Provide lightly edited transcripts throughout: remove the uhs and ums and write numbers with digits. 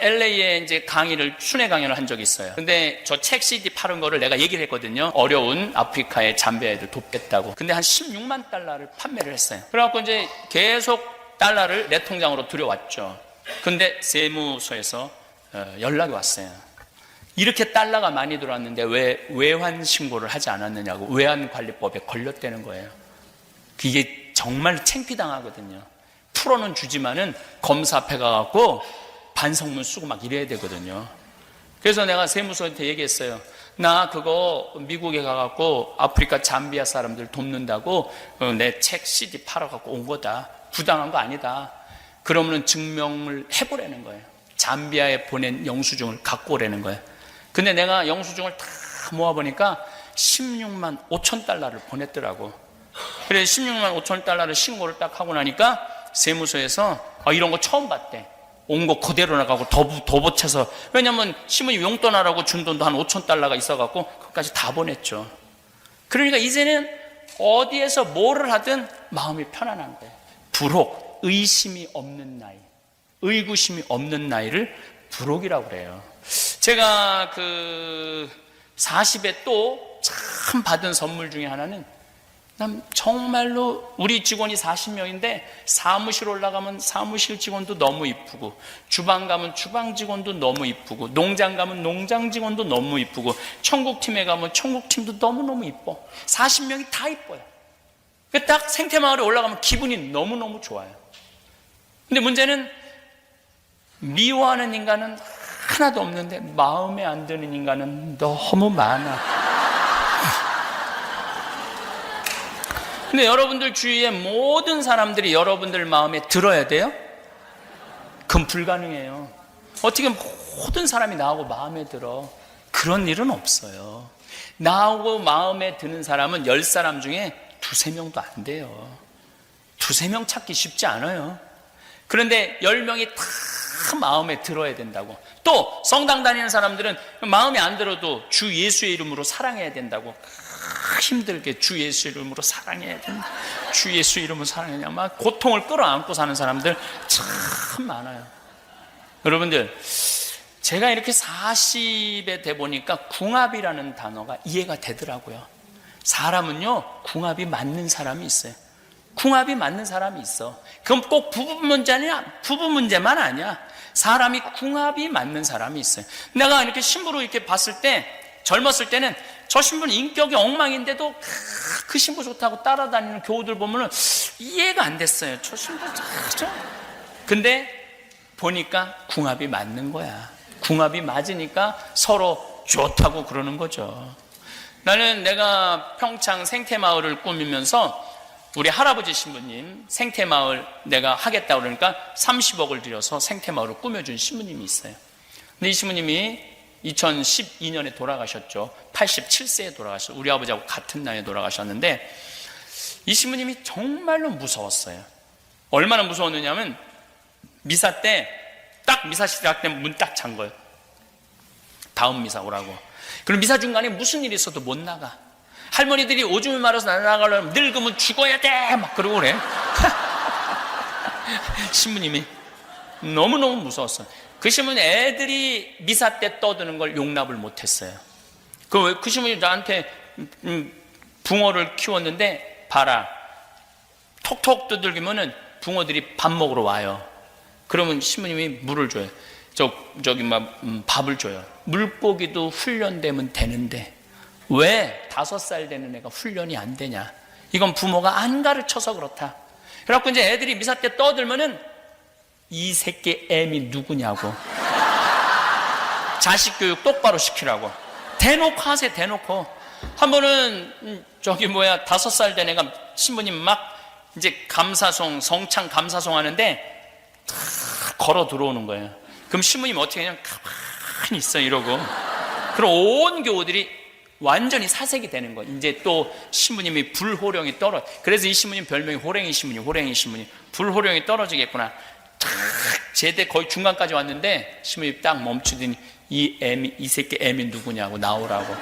LA에 이제 순회 강연을 한 적이 있어요. 근데 저 책 CD 파는 거를 내가 얘기를 했거든요. 어려운 아프리카의 잠비아 애들 돕겠다고. 근데 한 16만 달러를 판매를 했어요. 그래갖고 이제 계속 달러를 내 통장으로 들여왔죠. 근데 세무서에서 연락이 왔어요. 이렇게 달러가 많이 들어왔는데 왜 외환 신고를 하지 않았느냐고. 외환관리법에 걸렸다는 거예요. 이게 정말 창피당하거든요. 풀어는 주지만은 검사 앞에 가갖고 반성문 쓰고 막 이래야 되거든요. 그래서 내가 세무서한테 얘기했어요. 나 그거 미국에 가갖고 아프리카 잠비아 사람들 돕는다고 내 책 CD 팔아갖고 온 거다. 부당한 거 아니다. 그러면 증명을 해보라는 거예요. 잠비아에 보낸 영수증을 갖고 오라는 거예요. 근데 내가 영수증을 다 모아보니까 16만 5천 달러를 보냈더라고. 그래서 16만 5천 달러를 신고를 딱 하고 나니까 세무서에서 이런 거 처음 봤대. 온 거 그대로 나가고 더 보채서. 왜냐면 신부님 용돈 하라고 준 돈도 한 5천 달러가 있어갖고 그것까지 다 보냈죠. 그러니까 이제는 어디에서 뭐를 하든 마음이 편안한 거예요. 불혹, 의심이 없는 나이, 의구심이 없는 나이를 불혹이라고 그래요. 제가 40에 또 참 받은 선물 중에 하나는, 난 정말로 우리 직원이 40명인데 사무실 올라가면 사무실 직원도 너무 이쁘고, 주방 가면 주방 직원도 너무 이쁘고, 농장 가면 농장 직원도 너무 이쁘고, 청국팀에 가면 청국팀도 너무너무 이뻐. 40명이 다 이뻐요. 딱 생태마을에 올라가면 기분이 너무너무 좋아요. 근데 문제는 미워하는 인간은 하나도 없는데 마음에 안 드는 인간은 너무 많아. 근데 여러분들 주위에 모든 사람들이 여러분들 마음에 들어야 돼요? 그건 불가능해요. 어떻게 모든 사람이 나하고 마음에 들어? 그런 일은 없어요. 나하고 마음에 드는 사람은 10사람 중에 2-3명도 안 돼요. 2-3명 찾기 쉽지 않아요. 그런데 10명이 다 마음에 들어야 된다고. 또 성당 다니는 사람들은 마음에 안 들어도 주 예수의 이름으로 사랑해야 된다고. 힘들게 주 예수 이름으로 사랑해야 된다. 주 예수 이름으로 사랑해야. 막 고통을 끌어안고 사는 사람들 참 많아요. 여러분들, 제가 이렇게 40에 돼 보니까 궁합이라는 단어가 이해가 되더라고요. 사람은요, 궁합이 맞는 사람이 있어요. 궁합이 맞는 사람이 있어. 그럼 꼭 부부 문제만 아니야. 사람이 궁합이 맞는 사람이 있어요. 내가 이렇게 신부로 이렇게 봤을 때, 젊었을 때는 저 신부는 인격이 엉망인데도 그 신부 좋다고 따라다니는 교우들 보면은 이해가 안 됐어요. 저 신부 근데 보니까 궁합이 맞는 거야. 궁합이 맞으니까 서로 좋다고 그러는 거죠. 나는 내가 평창 생태마을을 꾸미면서 우리 할아버지 신부님 생태마을 내가 하겠다고 그러니까 30억을 들여서 생태마을을 꾸며준 신부님이 있어요. 근데 이 신부님이 2012년에 돌아가셨죠. 87세에 돌아가셨어요. 우리 아버지하고 같은 나이에 돌아가셨는데, 이 신부님이 정말로 무서웠어요. 얼마나 무서웠느냐면, 미사 때 딱 미사 시작 때 문 딱 잠 거예요. 다음 미사 오라고. 그럼 미사 중간에 무슨 일이 있어도 못 나가. 할머니들이 오줌을 말아서 나가려면 늙으면 죽어야 돼 막 그러고 그래. 신부님이 너무너무 무서웠어요. 그 신부는 애들이 미사 때 떠드는 걸 용납을 못했어요. 그 신부님 나한테 붕어를 키웠는데, 봐라, 톡톡 두들기면은 붕어들이 밥 먹으러 와요. 그러면 신부님이 물을 줘요. 저기 막 밥을 줘요. 물고기도 훈련되면 되는데 왜 5살 되는 애가 훈련이 안 되냐? 이건 부모가 안 가르쳐서 그렇다. 그래갖고 이제 애들이 미사 때 떠들면은 이 새끼 애미 누구냐고. 자식 교육 똑바로 시키라고. 대놓고 하세요, 대놓고. 한 번은 5살 된 애가 신부님 막 이제 감사송, 성창 감사송 하는데 다 걸어 들어오는 거예요. 그럼 신부님 어떻게 그냥 가만히 있어 이러고. 그럼 온 교우들이 완전히 사색이 되는 거예요. 이제 또 신부님이 불호령이 떨어. 그래서 이 신부님 별명이 호랭이 신부님, 호랭이 신부님. 불호령이 떨어지겠구나. 탁 제대 거의 중간까지 왔는데 신부님이 딱 멈추더니 이 새끼 애미 누구냐고 나오라고.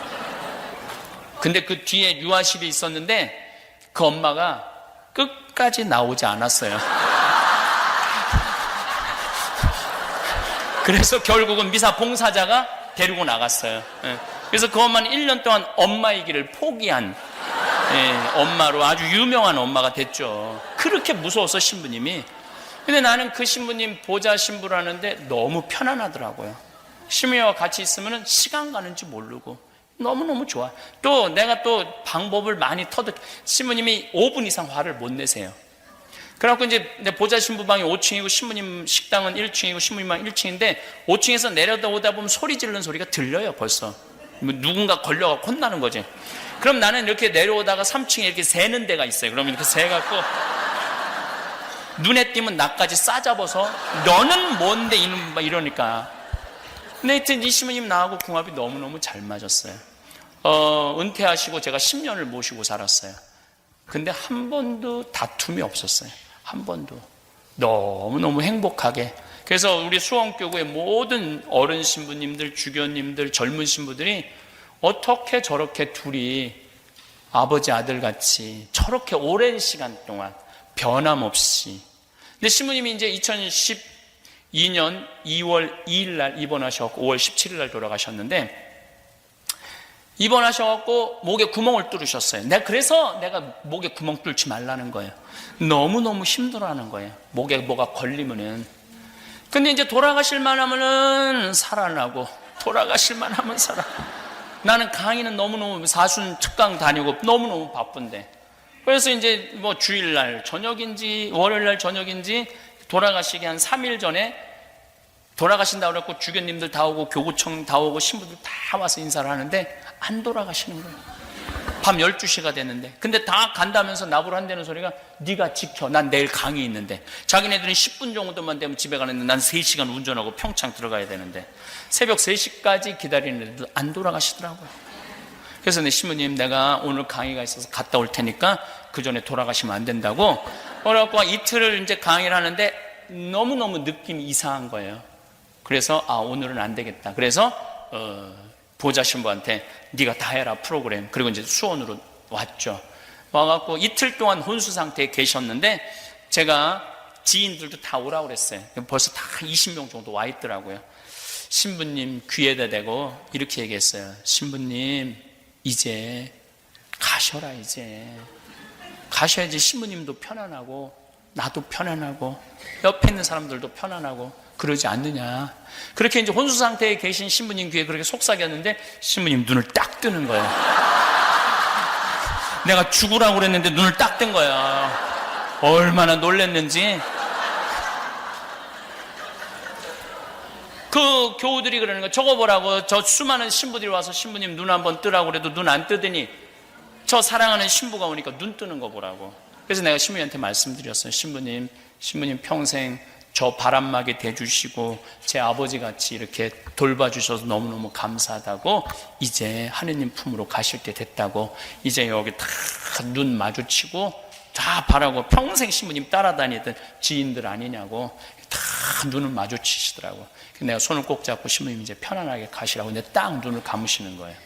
근데 그 뒤에 유아실이 있었는데 그 엄마가 끝까지 나오지 않았어요. 그래서 결국은 미사 봉사자가 데리고 나갔어요. 예. 그래서 그것만 1년 동안 엄마이기를 포기한, 예, 엄마로 아주 유명한 엄마가 됐죠. 그렇게 무서워서 신부님이. 근데 나는 그 신부님 보좌 신부를 하는데 너무 편안하더라고요. 신부님과 같이 있으면 시간 가는지 모르고 너무너무 좋아. 또 내가 또 방법을 많이 신부님이 5분 이상 화를 못 내세요. 그래갖고 이제 내 보좌 신부방이 5층이고 신부님 식당은 1층이고 신부님방 1층인데 5층에서 내려오다 보면 소리 지르는 소리가 들려요. 벌써 누군가 걸려갖고 혼나는 거지. 그럼 나는 이렇게 내려오다가 3층에 이렇게 새는 데가 있어요. 그러면 이렇게 새갖고 눈에 띄면 나까지 싸잡아서 너는 뭔데 이러니까. 근데 하여튼 이 신부님 나하고 궁합이 너무너무 잘 맞았어요. 은퇴하시고 제가 10년을 모시고 살았어요. 근데 한 번도 다툼이 없었어요. 한 번도. 너무너무 행복하게. 그래서 우리 수원교구의 모든 어른 신부님들, 주교님들, 젊은 신부들이 어떻게 저렇게 둘이 아버지 아들 같이 저렇게 오랜 시간 동안 변함없이. 근데 신부님이 이제 2012년 2월 2일 날 입원하셔서 5월 17일 날 돌아가셨는데, 입원하셔갖고 목에 구멍을 뚫으셨어요. 그래서 내가 목에 구멍 뚫지 말라는 거예요. 너무너무 힘들어하는 거예요. 목에 뭐가 걸리면은. 근데 이제 돌아가실 만하면은 살아나고, 돌아가실 만하면 살아. 나는 강의는 너무너무 사순 특강 다니고 너무너무 바쁜데. 그래서 이제 뭐 주일날 저녁인지 월요일날 저녁인지 돌아가시기 한 3일 전에 돌아가신다고 그랬고 주교님들 다 오고 교구청 다 오고 신부들 다 와서 인사를 하는데 안 돌아가시는 거예요. 밤 12시가 됐는데. 근데 다 간다면서 나보러 한다는 소리가 네가 지켜. 난 내일 강의 있는데. 자기네들은 10분 정도만 되면 집에 가는데 난 3시간 운전하고 평창 들어가야 되는데 새벽 3시까지 기다리는데도 안 돌아가시더라고요. 그래서 내 신부님 내가 오늘 강의가 있어서 갔다 올 테니까 그 전에 돌아가시면 안 된다고. 그래갖고 이틀을 이제 강의를 하는데 너무너무 느낌이 이상한 거예요. 그래서 오늘은 안 되겠다. 그래서 보좌 신부한테 네가 다 해라 프로그램. 그리고 이제 수원으로 왔죠. 와갖고 이틀 동안 혼수 상태에 계셨는데 제가 지인들도 다 오라고 그랬어요. 벌써 다 20명 정도 와 있더라고요. 신부님 귀에다 대고 이렇게 얘기했어요. 신부님 이제 가셔라. 이제 가셔야지 신부님도 편안하고 나도 편안하고 옆에 있는 사람들도 편안하고 그러지 않느냐. 그렇게 이제 혼수 상태에 계신 신부님 귀에 그렇게 속삭였는데 신부님 눈을 딱 뜨는 거예요. 내가 죽으라고 그랬는데 눈을 딱 뜬 거야. 얼마나 놀랬는지. 그 교우들이 그러는 거야. 저거 보라고. 저 수많은 신부들이 와서 신부님 눈 한번 뜨라고 그래도 눈 안 뜨더니 저 사랑하는 신부가 오니까 눈 뜨는 거 보라고. 그래서 내가 신부님한테 말씀드렸어요. 신부님 평생 저 바람막이 대주시고 제 아버지같이 이렇게 돌봐주셔서 너무너무 감사하다고. 이제 하느님 품으로 가실 때 됐다고. 이제 여기 다 눈 마주치고 다 바라고. 평생 신부님 따라다니던 지인들 아니냐고 다 눈을 마주치시더라고. 내가 손을 꼭 잡고 신부님 이제 편안하게 가시라고. 근데 딱 눈을 감으시는 거예요.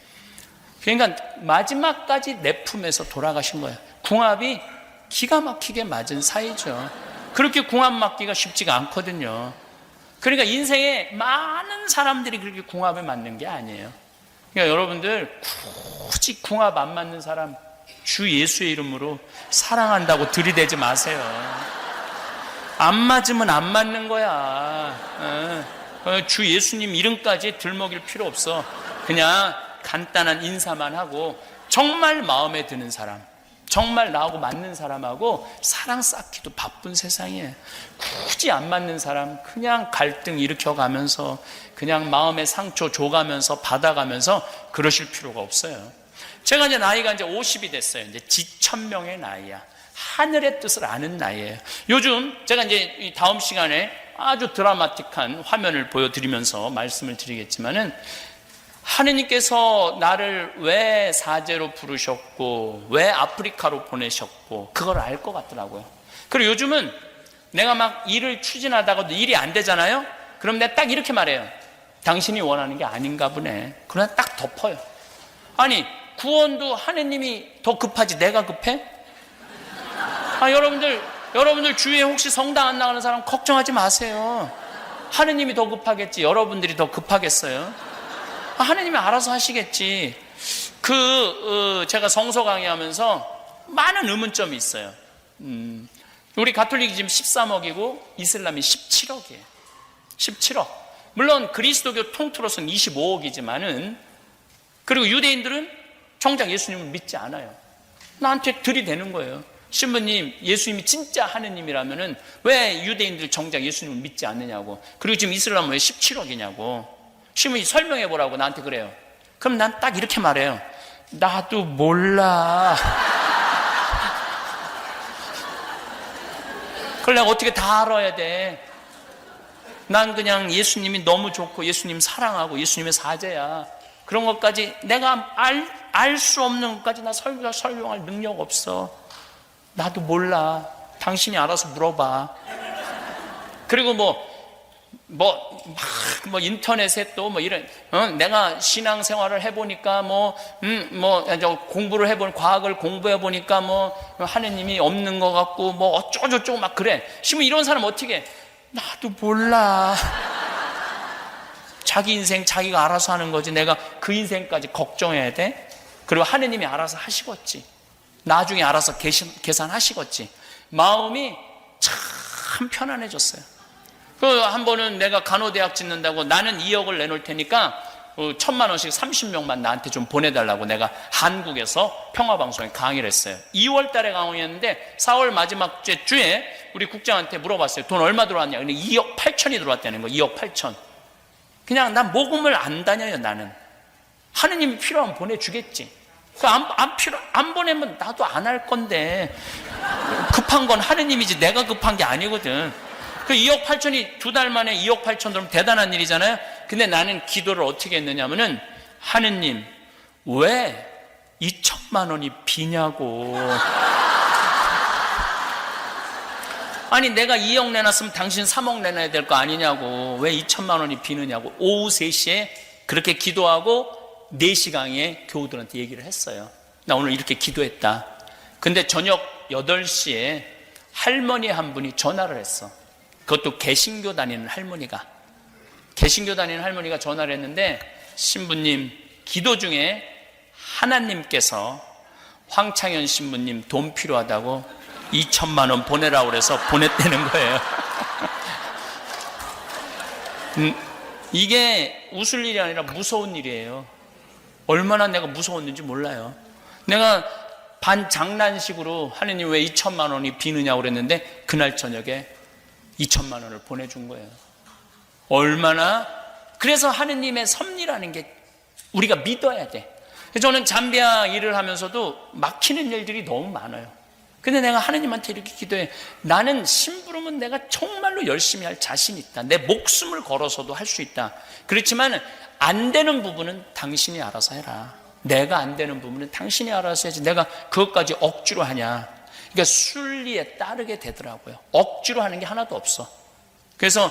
그러니까 마지막까지 내 품에서 돌아가신 거예요. 궁합이 기가 막히게 맞은 사이죠. 그렇게 궁합 맞기가 쉽지가 않거든요. 그러니까 인생에 많은 사람들이 그렇게 궁합에 맞는 게 아니에요. 그러니까 여러분들 굳이 궁합 안 맞는 사람 주 예수의 이름으로 사랑한다고 들이대지 마세요. 안 맞으면 안 맞는 거야. 주 예수님 이름까지 들먹일 필요 없어. 그냥 간단한 인사만 하고 정말 마음에 드는 사람, 정말 나하고 맞는 사람하고 사랑 쌓기도 바쁜 세상에 굳이 안 맞는 사람 그냥 갈등 일으켜가면서 그냥 마음의 상처 줘가면서 받아가면서 그러실 필요가 없어요. 제가 이제 나이가 이제 50이 됐어요. 이제 지천명의 나이야. 하늘의 뜻을 아는 나이에요. 요즘 제가 이제 다음 시간에 아주 드라마틱한 화면을 보여드리면서 말씀을 드리겠지만은 하느님께서 나를 왜 사제로 부르셨고 왜 아프리카로 보내셨고 그걸 알 것 같더라고요. 그리고 요즘은 내가 막 일을 추진하다가도 일이 안 되잖아요. 그럼 내가 딱 이렇게 말해요. 당신이 원하는 게 아닌가 보네. 그러나 딱 덮어요. 아니 구원도 하느님이 더 급하지 내가 급해? 여러분들 주위에 혹시 성당 안 나가는 사람 걱정하지 마세요. 하느님이 더 급하겠지. 여러분들이 더 급하겠어요? 하느님이 알아서 하시겠지. 제가 성서 강의하면서 많은 의문점이 있어요. 우리 가톨릭이 지금 13억이고 이슬람이 17억이에요. 17억. 물론 그리스도교 통틀어서는 25억이지만은, 그리고 유대인들은 정작 예수님을 믿지 않아요. 나한테 들이대는 거예요. 신부님, 예수님이 진짜 하느님이라면은 왜 유대인들 정작 예수님을 믿지 않느냐고. 그리고 지금 이슬람은 왜 17억이냐고. 신부님 설명해 보라고 나한테 그래요. 그럼 난 딱 이렇게 말해요. 나도 몰라. 그걸 내가 어떻게 다 알아야 돼? 난 그냥 예수님이 너무 좋고 예수님 사랑하고 예수님의 사제야. 그런 것까지 내가 알 수 없는 것까지 나 설명할 능력 없어. 나도 몰라. 당신이 알아서 물어봐. 그리고 인터넷에 또 이런, 내가 신앙생활을 해보니까 공부를 해본, 과학을 공부해보니까 하느님이 없는 것 같고 어쩌고저쩌고 막 그래. 지금 이런 사람 어떻게 해? 나도 몰라. 자기 인생 자기가 알아서 하는 거지. 내가 그 인생까지 걱정해야 돼? 그리고 하느님이 알아서 하시겠지. 나중에 알아서 계산하시겠지. 마음이 참 편안해졌어요. 한 번은 내가 간호대학 짓는다고 나는 2억을 내놓을 테니까 1,000만 원씩 30명만 나한테 좀 보내달라고 내가 한국에서 평화방송에 강의를 했어요. 2월 달에 강의했는데 4월 마지막 주에 우리 국장한테 물어봤어요. 돈 얼마 들어왔냐? 근데 2억 8천이 들어왔다는 거예요. 2억 8천. 그냥 난 모금을 안 다녀요, 나는. 하느님이 필요하면 보내주겠지. 안 보내면 나도 안 할 건데. 급한 건 하느님이지 내가 급한 게 아니거든. 그 2억 8천이 2달 만에 2억 8천 들으면 대단한 일이잖아요. 근데 나는 기도를 어떻게 했느냐면은, 하느님, 왜 2천만 원이 비냐고. 아니, 내가 2억 내놨으면 당신 3억 내놔야 될 거 아니냐고. 왜 2천만 원이 비느냐고. 오후 3시에 그렇게 기도하고 4시 강의에 교우들한테 얘기를 했어요. 나 오늘 이렇게 기도했다. 근데 저녁 8시에 할머니 한 분이 전화를 했어. 그것도 개신교 다니는 할머니가. 개신교 다니는 할머니가 전화를 했는데, 신부님, 기도 중에 하나님께서 황창현 신부님 돈 필요하다고 2천만 원 보내라고 그래서 보냈다는 거예요. 이게 웃을 일이 아니라 무서운 일이에요. 얼마나 내가 무서웠는지 몰라요. 내가 반장난식으로 하느님 왜 2천만 원이 비느냐고 그랬는데, 그날 저녁에 2천만 원을 보내준 거예요. 얼마나. 그래서 하느님의 섭리라는 게 우리가 믿어야 돼. 저는 잠비아 일을 하면서도 막히는 일들이 너무 많아요. 근데 내가 하느님한테 이렇게 기도해. 나는 심부름은 내가 정말로 열심히 할 자신이 있다. 내 목숨을 걸어서도 할 수 있다. 그렇지만 안 되는 부분은 당신이 알아서 해라. 내가 안 되는 부분은 당신이 알아서 해야지. 내가 그것까지 억지로 하냐. 그러니까 순리에 따르게 되더라고요. 억지로 하는 게 하나도 없어. 그래서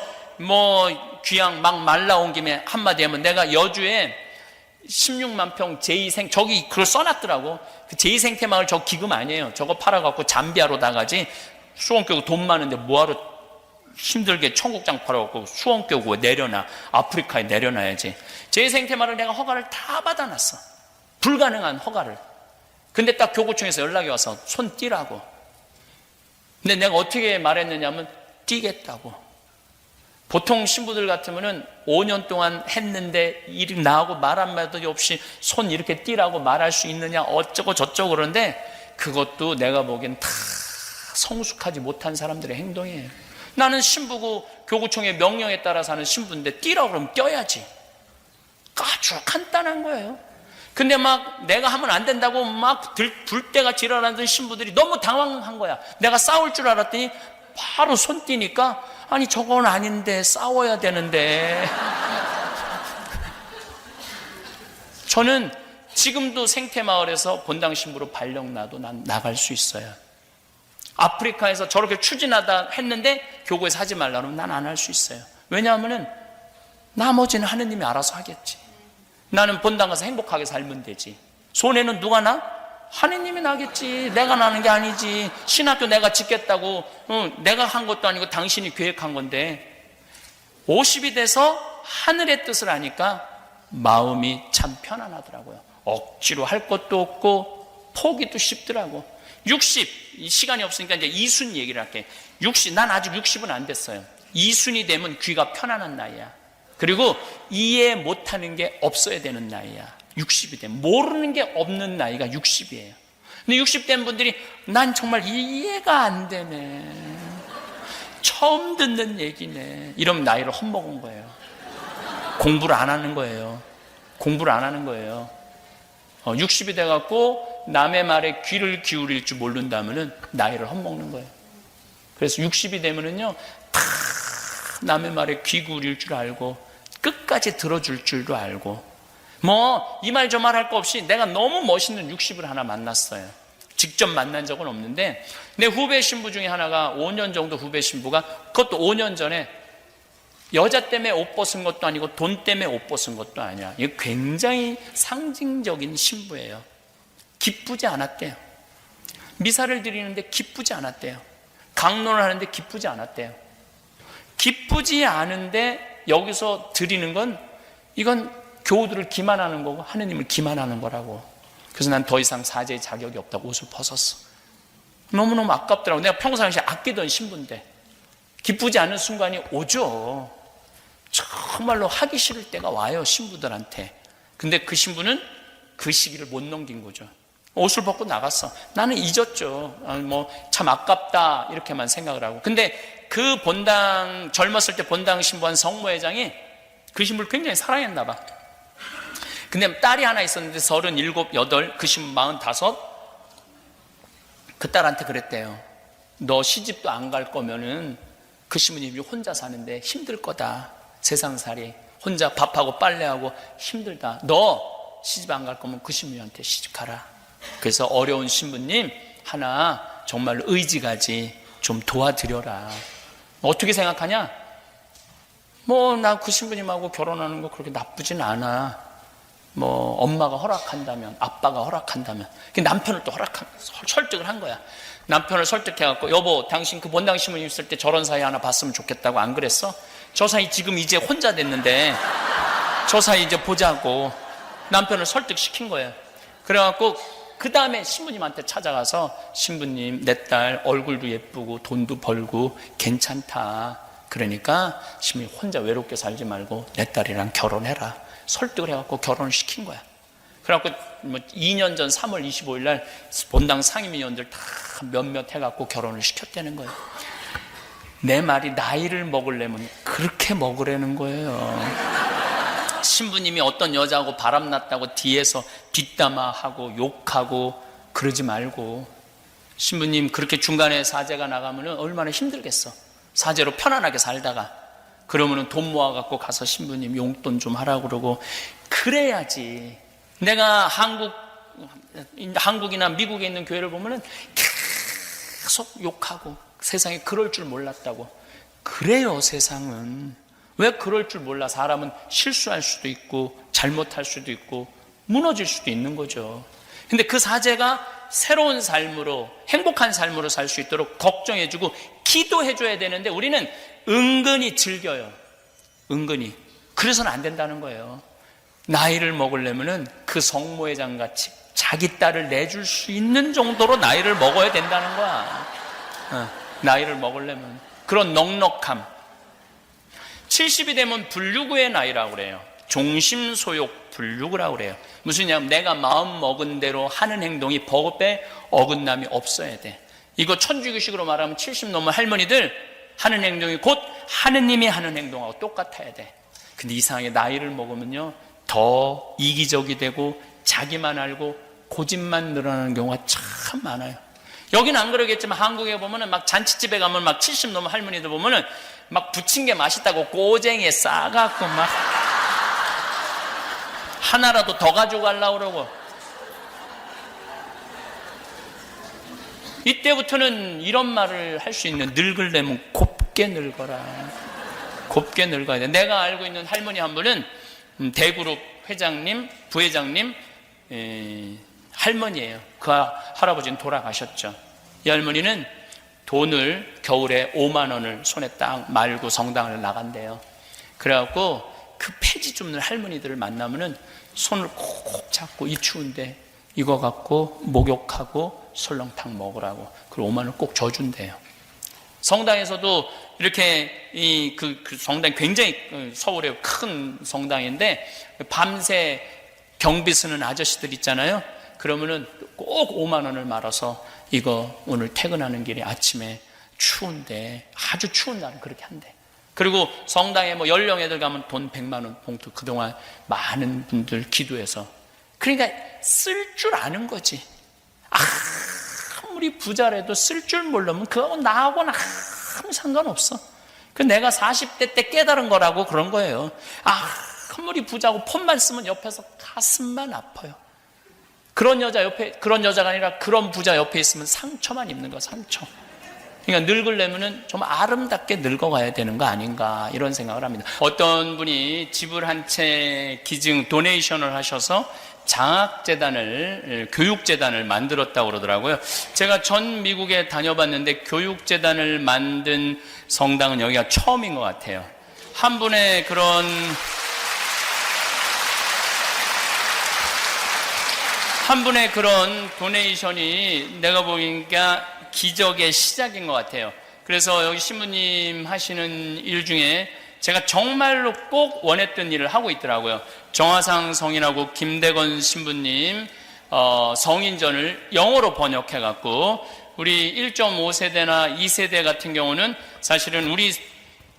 귀양 막 말라온 김에 한마디 하면, 내가 여주에 16만 평 제2생, 저기 그걸 써놨더라고. 그 제2생태마을 저 기금 아니에요. 저거 팔아갖고 잠비아로 나가지. 수원교구 돈 많은데 뭐하러 힘들게 청국장 팔아갖고 수원교구에 내려놔. 아프리카에 내려놔야지. 제2생태마을을 내가 허가를 다 받아놨어. 불가능한 허가를. 근데 딱 교구청에서 연락이 와서 손 띄라고. 근데 내가 어떻게 말했느냐면, 띄겠다고. 보통 신부들 같으면은 5년 동안 했는데 일이 나하고 말 한마디 없이 손 이렇게 띄라고 말할 수 있느냐, 어쩌고 저쩌고 그러는데, 그것도 내가 보기엔 다 성숙하지 못한 사람들의 행동이에요. 나는 신부고 교구청의 명령에 따라서 하는 신부인데 띄라고 그러면 띄어야지. 아주 간단한 거예요. 근데 막 내가 하면 안 된다고 막 불때같이 일어나던 신부들이 너무 당황한 거야. 내가 싸울 줄 알았더니 바로 손 띄니까, 아니 저건 아닌데 싸워야 되는데. 저는 지금도 생태마을에서 본당 신부로 발령 나도 난 나갈 수 있어요. 아프리카에서 저렇게 추진하다 했는데 교구에서 하지 말라 그러면 난 안 할 수 있어요. 왜냐하면은 나머지는 하느님이 알아서 하겠지. 나는 본당 가서 행복하게 살면 되지. 손해는 누가 나? 하느님이 나겠지. 내가 나는 게 아니지. 신학교 내가 짓겠다고 내가 한 것도 아니고 당신이 계획한 건데. 50이 돼서 하늘의 뜻을 아니까 마음이 참 편안하더라고요. 억지로 할 것도 없고 포기도 쉽더라고. 60, 이 시간이 없으니까 이제 이순 얘기를 할게. 60, 난 아직 60은 안 됐어요. 이순이 되면 귀가 편안한 나이야. 그리고 이해 못하는 게 없어야 되는 나이야. 60이 되면 모르는 게 없는 나이가 60이에요. 근데 60 된 분들이 난 정말 이해가 안 되네, 처음 듣는 얘기네, 이러면 나이를 헛먹은 거예요. 공부를 안 하는 거예요. 공부를 안 하는 거예요. 60이 돼갖고 남의 말에 귀를 기울일 줄 모른다면은 나이를 헛먹는 거예요. 그래서 60이 되면은요, 다 남의 말에 귀 기울일 줄 알고 끝까지 들어줄 줄도 알고, 뭐 이 말 저 말 할 거 없이 내가 너무 멋있는 60을 하나 만났어요. 직접 만난 적은 없는데 내 후배 신부 중에 하나가 5년 정도 후배 신부가, 그것도 5년 전에 여자 때문에 옷 벗은 것도 아니고 돈 때문에 옷 벗은 것도 아니야. 이게 굉장히 상징적인 신부예요. 기쁘지 않았대요. 미사를 드리는데 기쁘지 않았대요. 강론을 하는데 기쁘지 않았대요. 기쁘지 않은데 여기서 드리는 건, 이건 교우들을 기만하는 거고 하느님을 기만하는 거라고. 그래서 난 더 이상 사제의 자격이 없다고 옷을 벗었어. 너무너무 아깝더라고. 내가 평상시에 아끼던 신부인데 기쁘지 않은 순간이 오죠. 정말로 하기 싫을 때가 와요, 신부들한테. 근데 그 신부는 그 시기를 못 넘긴 거죠. 옷을 벗고 나갔어. 나는 잊었죠. 뭐 참 아깝다 이렇게만 생각을 하고. 근데 그 본당, 젊었을 때 본당 신부한 성모회장이 그 신부를 굉장히 사랑했나 봐. 근데 딸이 하나 있었는데 37, 8, 그 신부 45. 그 딸한테 그랬대요. 너 시집도 안 갈 거면은 그 신부님이 혼자 사는데 힘들 거다. 세상살이 혼자 밥하고 빨래하고 힘들다. 너 시집 안 갈 거면 그 신부님한테 시집 가라. 그래서 어려운 신부님 하나 정말 의지가지 좀 도와드려라. 어떻게 생각하냐? 뭐 나 그 신부님하고 결혼하는 거 그렇게 나쁘진 않아. 뭐 엄마가 허락한다면, 아빠가 허락한다면. 남편을 또 설득을 한 거야. 남편을 설득해갖고, 여보 당신 그 본당 신부님 있을 때 저런 사이 하나 봤으면 좋겠다고 안 그랬어? 저 사이 지금 이제 혼자 됐는데 저 사이 이제 보자고 남편을 설득시킨 거예요. 그래갖고 그 다음에 신부님한테 찾아가서, 신부님 내 딸 얼굴도 예쁘고 돈도 벌고 괜찮다. 그러니까 신부님 혼자 외롭게 살지 말고 내 딸이랑 결혼해라. 설득을 해갖고 결혼을 시킨 거야. 그래갖고 뭐 2년 전 3월 25일 날 본당 상임위원들 다 몇몇 해갖고 결혼을 시켰다는 거예요. 내 말이 나이를 먹으려면 그렇게 먹으라는 거예요. 신부님이 어떤 여자하고 바람났다고 뒤에서 뒷담화하고 욕하고 그러지 말고, 신부님 그렇게 중간에 사제가 나가면 얼마나 힘들겠어. 사제로 편안하게 살다가 그러면은 돈 모아갖고 가서 신부님 용돈 좀 하라고 그러고 그래야지. 내가 한국이나 미국에 있는 교회를 보면은 계속 욕하고 세상에 그럴 줄 몰랐다고. 그래요, 세상은. 왜 그럴 줄 몰라? 사람은 실수할 수도 있고 잘못할 수도 있고 무너질 수도 있는 거죠. 근데 그 사제가 새로운 삶으로, 행복한 삶으로 살 수 있도록 걱정해주고 기도해줘야 되는데 우리는 은근히 즐겨요. 은근히. 그래서는 안 된다는 거예요. 나이를 먹으려면은 그 성모회장 같이 자기 딸을 내줄 수 있는 정도로 나이를 먹어야 된다는 거야. 나이를 먹으려면. 그런 넉넉함. 70이 되면 불유구의 나이라고 그래요. 종심소욕 불유구라고 그래요. 무슨 얘기냐면 내가 마음 먹은 대로 하는 행동이 법에 어긋남이 없어야 돼. 이거 천주교식으로 말하면 70 넘은 할머니들 하는 행동이 곧 하느님이 하는 행동하고 똑같아야 돼. 근데 이상하게 나이를 먹으면요 더 이기적이 되고 자기만 알고 고집만 늘어나는 경우가 참 많아요. 여기는 안 그러겠지만 한국에 보면은 막 잔치집에 가면 막 70 넘은 할머니들 보면은 막 부친 게 맛있다고 꼬쟁이에 싸갖고 막 하나라도 더 가져가려고 그러고. 이때부터는 이런 말을 할 수 있는, 늙으려면 곱게 늙어라. 곱게 늙어야 돼. 내가 알고 있는 할머니 한 분은 대그룹 회장님, 부회장님 할머니예요. 그 할아버지는 돌아가셨죠. 이 할머니는 돈을 겨울에 5만 원을 손에 딱 말고 성당을 나간대요. 그래갖고 그 폐지 줍는 할머니들을 만나면은 손을 콕 잡고 이 추운데 이거 갖고 목욕하고 설렁탕 먹으라고, 그리고 5만 원 꼭 줘준대요. 성당에서도 이렇게 그 성당 굉장히 서울의 큰 성당인데 밤새 경비 쓰는 아저씨들 있잖아요. 그러면은 꼭 5만 원을 말아서 이거 오늘 퇴근하는 길에 아침에 추운데, 아주 추운 날은 그렇게 한대. 그리고 성당에 뭐 연령 애들 가면 돈 100만 원 봉투 그동안 많은 분들 기도해서, 그러니까 쓸 줄 아는 거지. 아무리 부자라도 쓸 줄 모르면 그거하고 나하고는 아무 상관없어. 그 내가 40대 때 깨달은 거라고 그런 거예요. 아무리 부자고 폰만 쓰면 옆에서 가슴만 아파요. 그런 여자가 아니라 그런 부자 옆에 있으면 상처만 입는 거야, 상처. 그러니까 늙으려면은 좀 아름답게 늙어가야 되는 거 아닌가, 이런 생각을 합니다. 어떤 분이 집을 한 채 기증 도네이션을 하셔서 장학재단을, 교육재단을 만들었다고 그러더라고요. 제가 전 미국에 다녀봤는데 교육재단을 만든 성당은 여기가 처음인 것 같아요. 한 분의 그런 도네이션이 내가 보니까 기적의 시작인 것 같아요. 그래서 여기 신부님 하시는 일 중에 제가 정말로 꼭 원했던 일을 하고 있더라고요. 정화상 성인하고 김대건 신부님 성인전을 영어로 번역해갖고 우리 1.5세대나 2세대 같은 경우는 사실은 우리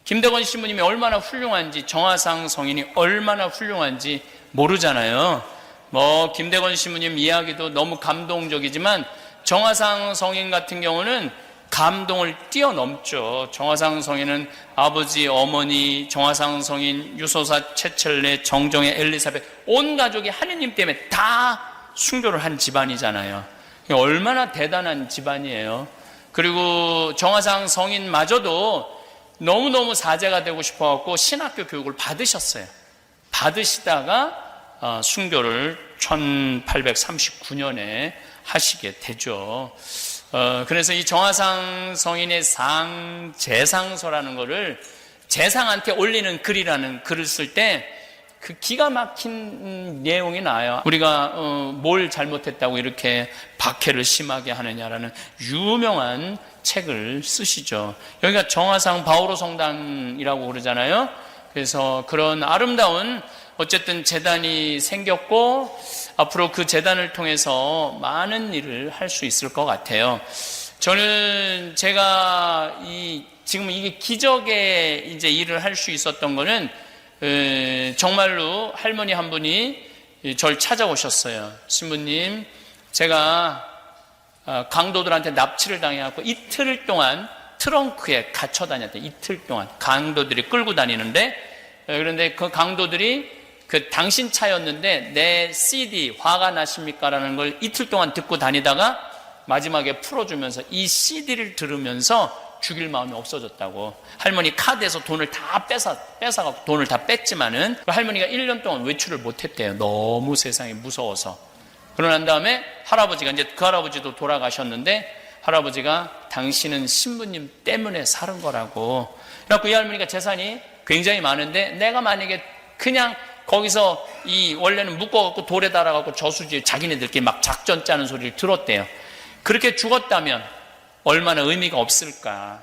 김대건 신부님이 얼마나 훌륭한지, 정화상 성인이 얼마나 훌륭한지 모르잖아요. 뭐 김대건 신부님 이야기도 너무 감동적이지만 정화상 성인 같은 경우는 감동을 뛰어넘죠. 정화상 성인은 아버지, 어머니, 정화상 성인, 유소사, 최철래, 정정혜, 엘리사벳 온 가족이 하느님 때문에 다 순교를 한 집안이잖아요. 얼마나 대단한 집안이에요. 그리고 정화상 성인마저도 너무너무 사제가 되고 싶어갖고 신학교 교육을 받으셨어요. 받으시다가 순교를 1839년에 하시게 되죠. 그래서 이 정화상 성인의 재상서라는 거를 재상한테 올리는 글이라는 글을 쓸 때 그 기가 막힌 내용이 나와요. 우리가 뭘 잘못했다고 이렇게 박해를 심하게 하느냐라는 유명한 책을 쓰시죠. 여기가 정화상 바오로 성당이라고 그러잖아요. 그래서 그런 아름다운 어쨌든 재단이 생겼고 앞으로 그 재단을 통해서 많은 일을 할 수 있을 것 같아요. 저는 제가 지금 이게 기적의 이제 일을 할 수 있었던 거는 정말로 할머니 한 분이 저를 찾아오셨어요. 신부님, 제가 강도들한테 납치를 당해갖고 이틀 동안 트렁크에 갇혀 다녔대요. 이틀 동안 강도들이 끌고 다니는데, 그런데 그 강도들이 당신 차였는데 내 CD 화가 나십니까? 라는 걸 이틀 동안 듣고 다니다가 마지막에 풀어주면서 이 CD를 들으면서 죽일 마음이 없어졌다고. 할머니 카드에서 돈을 다 뺏어갖고 돈을 다 뺐지만은 할머니가 1년 동안 외출을 못했대요. 너무 세상이 무서워서. 그러고 난 다음에 할아버지가, 이제 그 할아버지도 돌아가셨는데 할아버지가 당신은 신부님 때문에 사는 거라고. 그래갖고 이 할머니가 재산이 굉장히 많은데 내가 만약에 그냥 거기서 원래는 묶어갖고 돌에 달아갖고 저수지에 자기네들끼리 막 작전 짜는 소리를 들었대요. 그렇게 죽었다면 얼마나 의미가 없을까.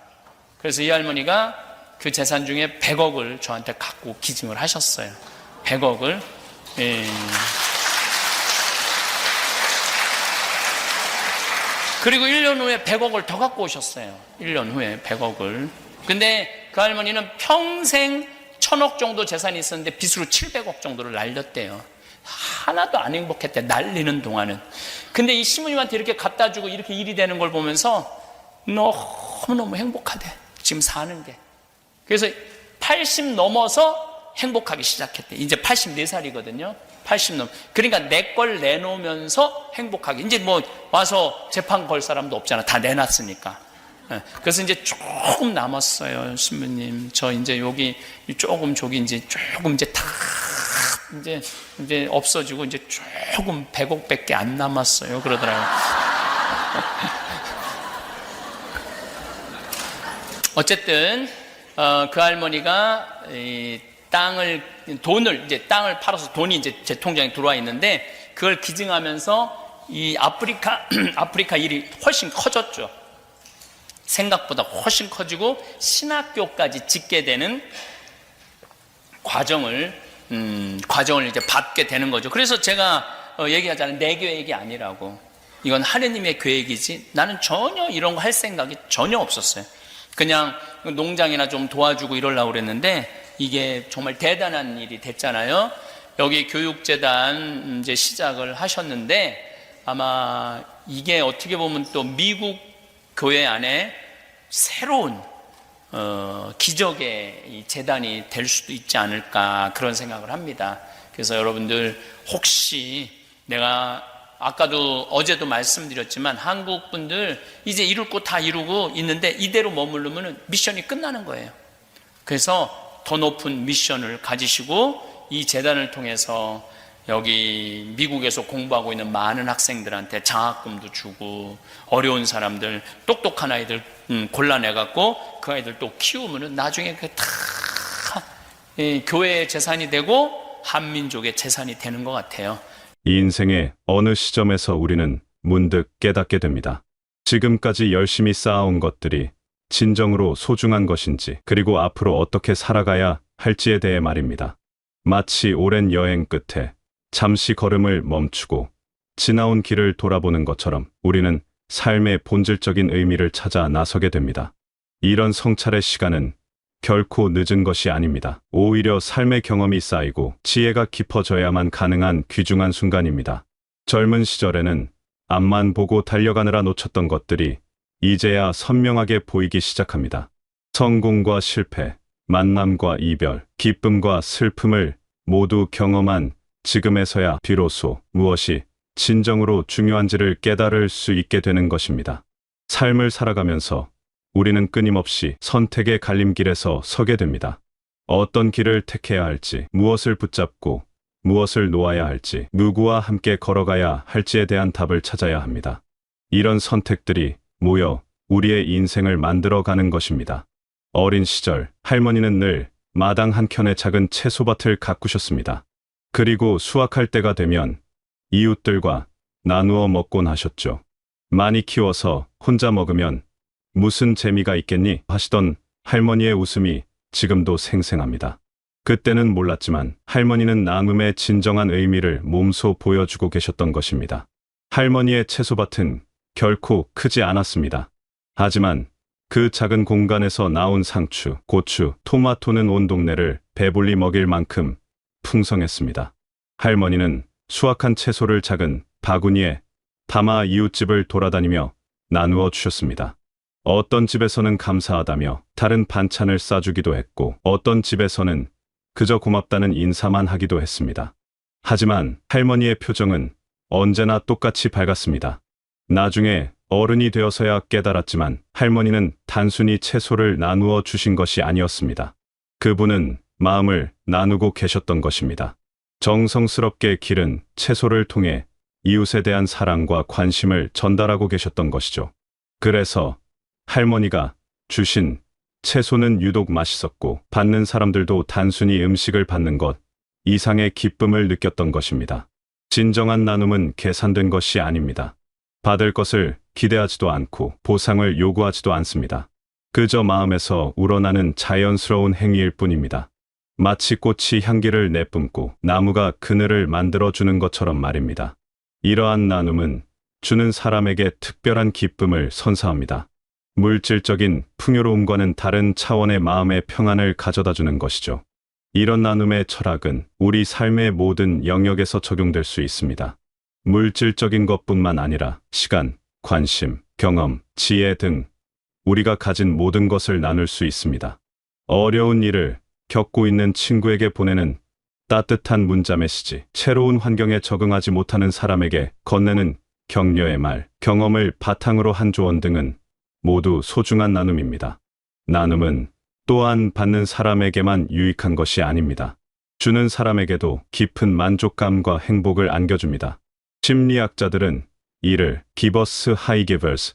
그래서 이 할머니가 그 재산 중에 100억을 저한테 갖고 기증을 하셨어요. 100억을. 그리고 1년 후에 100억을 더 갖고 오셨어요. 1년 후에 100억을. 근데 그 할머니는 평생 1000억 정도 재산이 있었는데 빚으로 700억 정도를 날렸대요. 하나도 안 행복했대, 날리는 동안은. 근데 이 신부님한테 이렇게 갖다 주고 이렇게 일이 되는 걸 보면서 너무너무 행복하대, 지금 사는 게. 그래서 80 넘어서 행복하기 시작했대. 이제 84살이거든요. 80 넘. 그러니까 내 걸 내놓으면서 행복하게. 이제 뭐 와서 재판 걸 사람도 없잖아. 다 내놨으니까. 그래서 이제 조금 남았어요. 신부님, 저 이제 여기 조금 저기 이제 조금 이제 다 이제 없어지고 이제 조금 100억밖에 안 남았어요. 그러더라고요. 어쨌든 그 할머니가 땅을 팔아서 돈이 이제 제 통장에 들어와 있는데 그걸 기증하면서 이 아프리카 일이 훨씬 커졌죠. 생각보다 훨씬 커지고 신학교까지 짓게 되는 과정을 이제 받게 되는 거죠. 그래서 제가 얘기하자면 내 계획이 아니라고. 이건 하느님의 계획이지 나는 전혀 이런 거 할 생각이 전혀 없었어요. 그냥 농장이나 좀 도와주고 이러려고 그랬는데 이게 정말 대단한 일이 됐잖아요. 여기 교육재단 이제 시작을 하셨는데 아마 이게 어떻게 보면 또 미국 교회 안에 새로운 기적의 이 재단이 될 수도 있지 않을까 그런 생각을 합니다. 그래서 여러분들 혹시 내가 아까도 어제도 말씀드렸지만 한국 분들 이제 이룰 거 다 이루고 있는데 이대로 머무르면 미션이 끝나는 거예요. 그래서 더 높은 미션을 가지시고 이 재단을 통해서 여기 미국에서 공부하고 있는 많은 학생들한테 장학금도 주고 어려운 사람들 똑똑한 아이들 골라내갖고 그 아이들 또 키우면은 나중에 그게 다 교회의 재산이 되고 한민족의 재산이 되는 것 같아요. 이 인생의 어느 시점에서 우리는 문득 깨닫게 됩니다. 지금까지 열심히 쌓아온 것들이 진정으로 소중한 것인지, 그리고 앞으로 어떻게 살아가야 할지에 대해 말입니다. 마치 오랜 여행 끝에 잠시 걸음을 멈추고 지나온 길을 돌아보는 것처럼 우리는 삶의 본질적인 의미를 찾아 나서게 됩니다. 이런 성찰의 시간은 결코 늦은 것이 아닙니다. 오히려 삶의 경험이 쌓이고 지혜가 깊어져야만 가능한 귀중한 순간입니다. 젊은 시절에는 앞만 보고 달려가느라 놓쳤던 것들이 이제야 선명하게 보이기 시작합니다. 성공과 실패, 만남과 이별, 기쁨과 슬픔을 모두 경험한 지금에서야 비로소 무엇이 진정으로 중요한지를 깨달을 수 있게 되는 것입니다. 삶을 살아가면서 우리는 끊임없이 선택의 갈림길에서 서게 됩니다. 어떤 길을 택해야 할지, 무엇을 붙잡고 무엇을 놓아야 할지, 누구와 함께 걸어가야 할지에 대한 답을 찾아야 합니다. 이런 선택들이 모여 우리의 인생을 만들어가는 것입니다. 어린 시절 할머니는 늘 마당 한켠에 작은 채소밭을 가꾸셨습니다. 그리고 수확할 때가 되면 이웃들과 나누어 먹곤 하셨죠. 많이 키워서 혼자 먹으면 무슨 재미가 있겠니? 하시던 할머니의 웃음이 지금도 생생합니다. 그때는 몰랐지만 할머니는 나눔의 진정한 의미를 몸소 보여주고 계셨던 것입니다. 할머니의 채소밭은 결코 크지 않았습니다. 하지만 그 작은 공간에서 나온 상추, 고추, 토마토는 온 동네를 배불리 먹일 만큼 풍성했습니다. 할머니는 수확한 채소를 작은 바구니에 담아 이웃집을 돌아다니며 나누어 주셨습니다. 어떤 집에서는 감사하다며 다른 반찬을 싸주기도 했고, 어떤 집에서는 그저 고맙다는 인사만 하기도 했습니다. 하지만 할머니의 표정은 언제나 똑같이 밝았습니다. 나중에 어른이 되어서야 깨달았지만 할머니는 단순히 채소를 나누어 주신 것이 아니었습니다. 그분은 마음을 나누고 계셨던 것입니다. 정성스럽게 기른 채소를 통해 이웃에 대한 사랑과 관심을 전달하고 계셨던 것이죠. 그래서 할머니가 주신 채소는 유독 맛있었고 받는 사람들도 단순히 음식을 받는 것 이상의 기쁨을 느꼈던 것입니다. 진정한 나눔은 계산된 것이 아닙니다. 받을 것을 기대하지도 않고 보상을 요구하지도 않습니다. 그저 마음에서 우러나는 자연스러운 행위일 뿐입니다. 마치 꽃이 향기를 내뿜고 나무가 그늘을 만들어주는 것처럼 말입니다. 이러한 나눔은 주는 사람에게 특별한 기쁨을 선사합니다. 물질적인 풍요로움과는 다른 차원의 마음의 평안을 가져다주는 것이죠. 이런 나눔의 철학은 우리 삶의 모든 영역에서 적용될 수 있습니다. 물질적인 것뿐만 아니라 시간, 관심, 경험, 지혜 등 우리가 가진 모든 것을 나눌 수 있습니다. 어려운 일을 겪고 있는 친구에게 보내는 따뜻한 문자 메시지, 새로운 환경에 적응하지 못하는 사람에게 건네는 격려의 말, 경험을 바탕으로 한 조언 등은 모두 소중한 나눔입니다. 나눔은 또한 받는 사람에게만 유익한 것이 아닙니다. 주는 사람에게도 깊은 만족감과 행복을 안겨줍니다. 심리학자들은 이를 기버스 하이기버스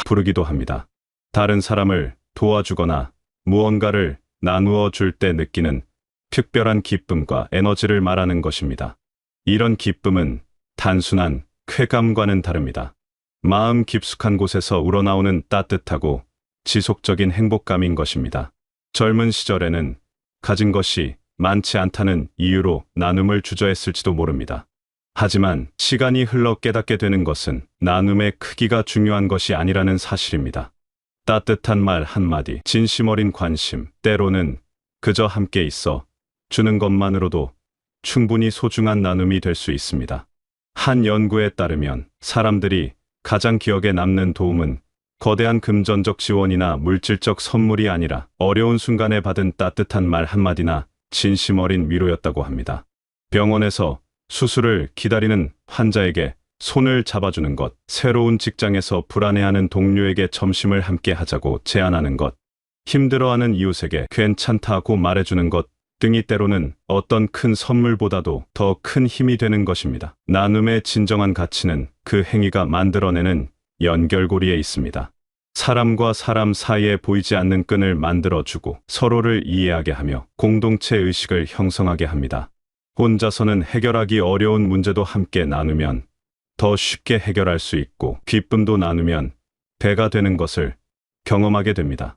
부르기도 합니다. 다른 사람을 도와주거나 무언가를 나누어 줄 때 느끼는 특별한 기쁨과 에너지를 말하는 것입니다. 이런 기쁨은 단순한 쾌감과는 다릅니다. 마음 깊숙한 곳에서 우러나오는 따뜻하고 지속적인 행복감인 것입니다. 젊은 시절에는 가진 것이 많지 않다는 이유로 나눔을 주저했을지도 모릅니다. 하지만 시간이 흘러 깨닫게 되는 것은 나눔의 크기가 중요한 것이 아니라는 사실입니다. 따뜻한 말 한마디, 진심 어린 관심, 때로는 그저 함께 있어 주는 것만으로도 충분히 소중한 나눔이 될 수 있습니다. 한 연구에 따르면 사람들이 가장 기억에 남는 도움은 거대한 금전적 지원이나 물질적 선물이 아니라 어려운 순간에 받은 따뜻한 말 한마디나 진심 어린 위로였다고 합니다. 병원에서 수술을 기다리는 환자에게 손을 잡아주는 것, 새로운 직장에서 불안해하는 동료에게 점심을 함께 하자고 제안하는 것, 힘들어하는 이웃에게 괜찮다고 말해주는 것 등이 때로는 어떤 큰 선물보다도 더 큰 힘이 되는 것입니다. 나눔의 진정한 가치는 그 행위가 만들어내는 연결고리에 있습니다. 사람과 사람 사이에 보이지 않는 끈을 만들어주고 서로를 이해하게 하며 공동체 의식을 형성하게 합니다. 혼자서는 해결하기 어려운 문제도 함께 나누면 더 쉽게 해결할 수 있고 기쁨도 나누면 배가 되는 것을 경험하게 됩니다.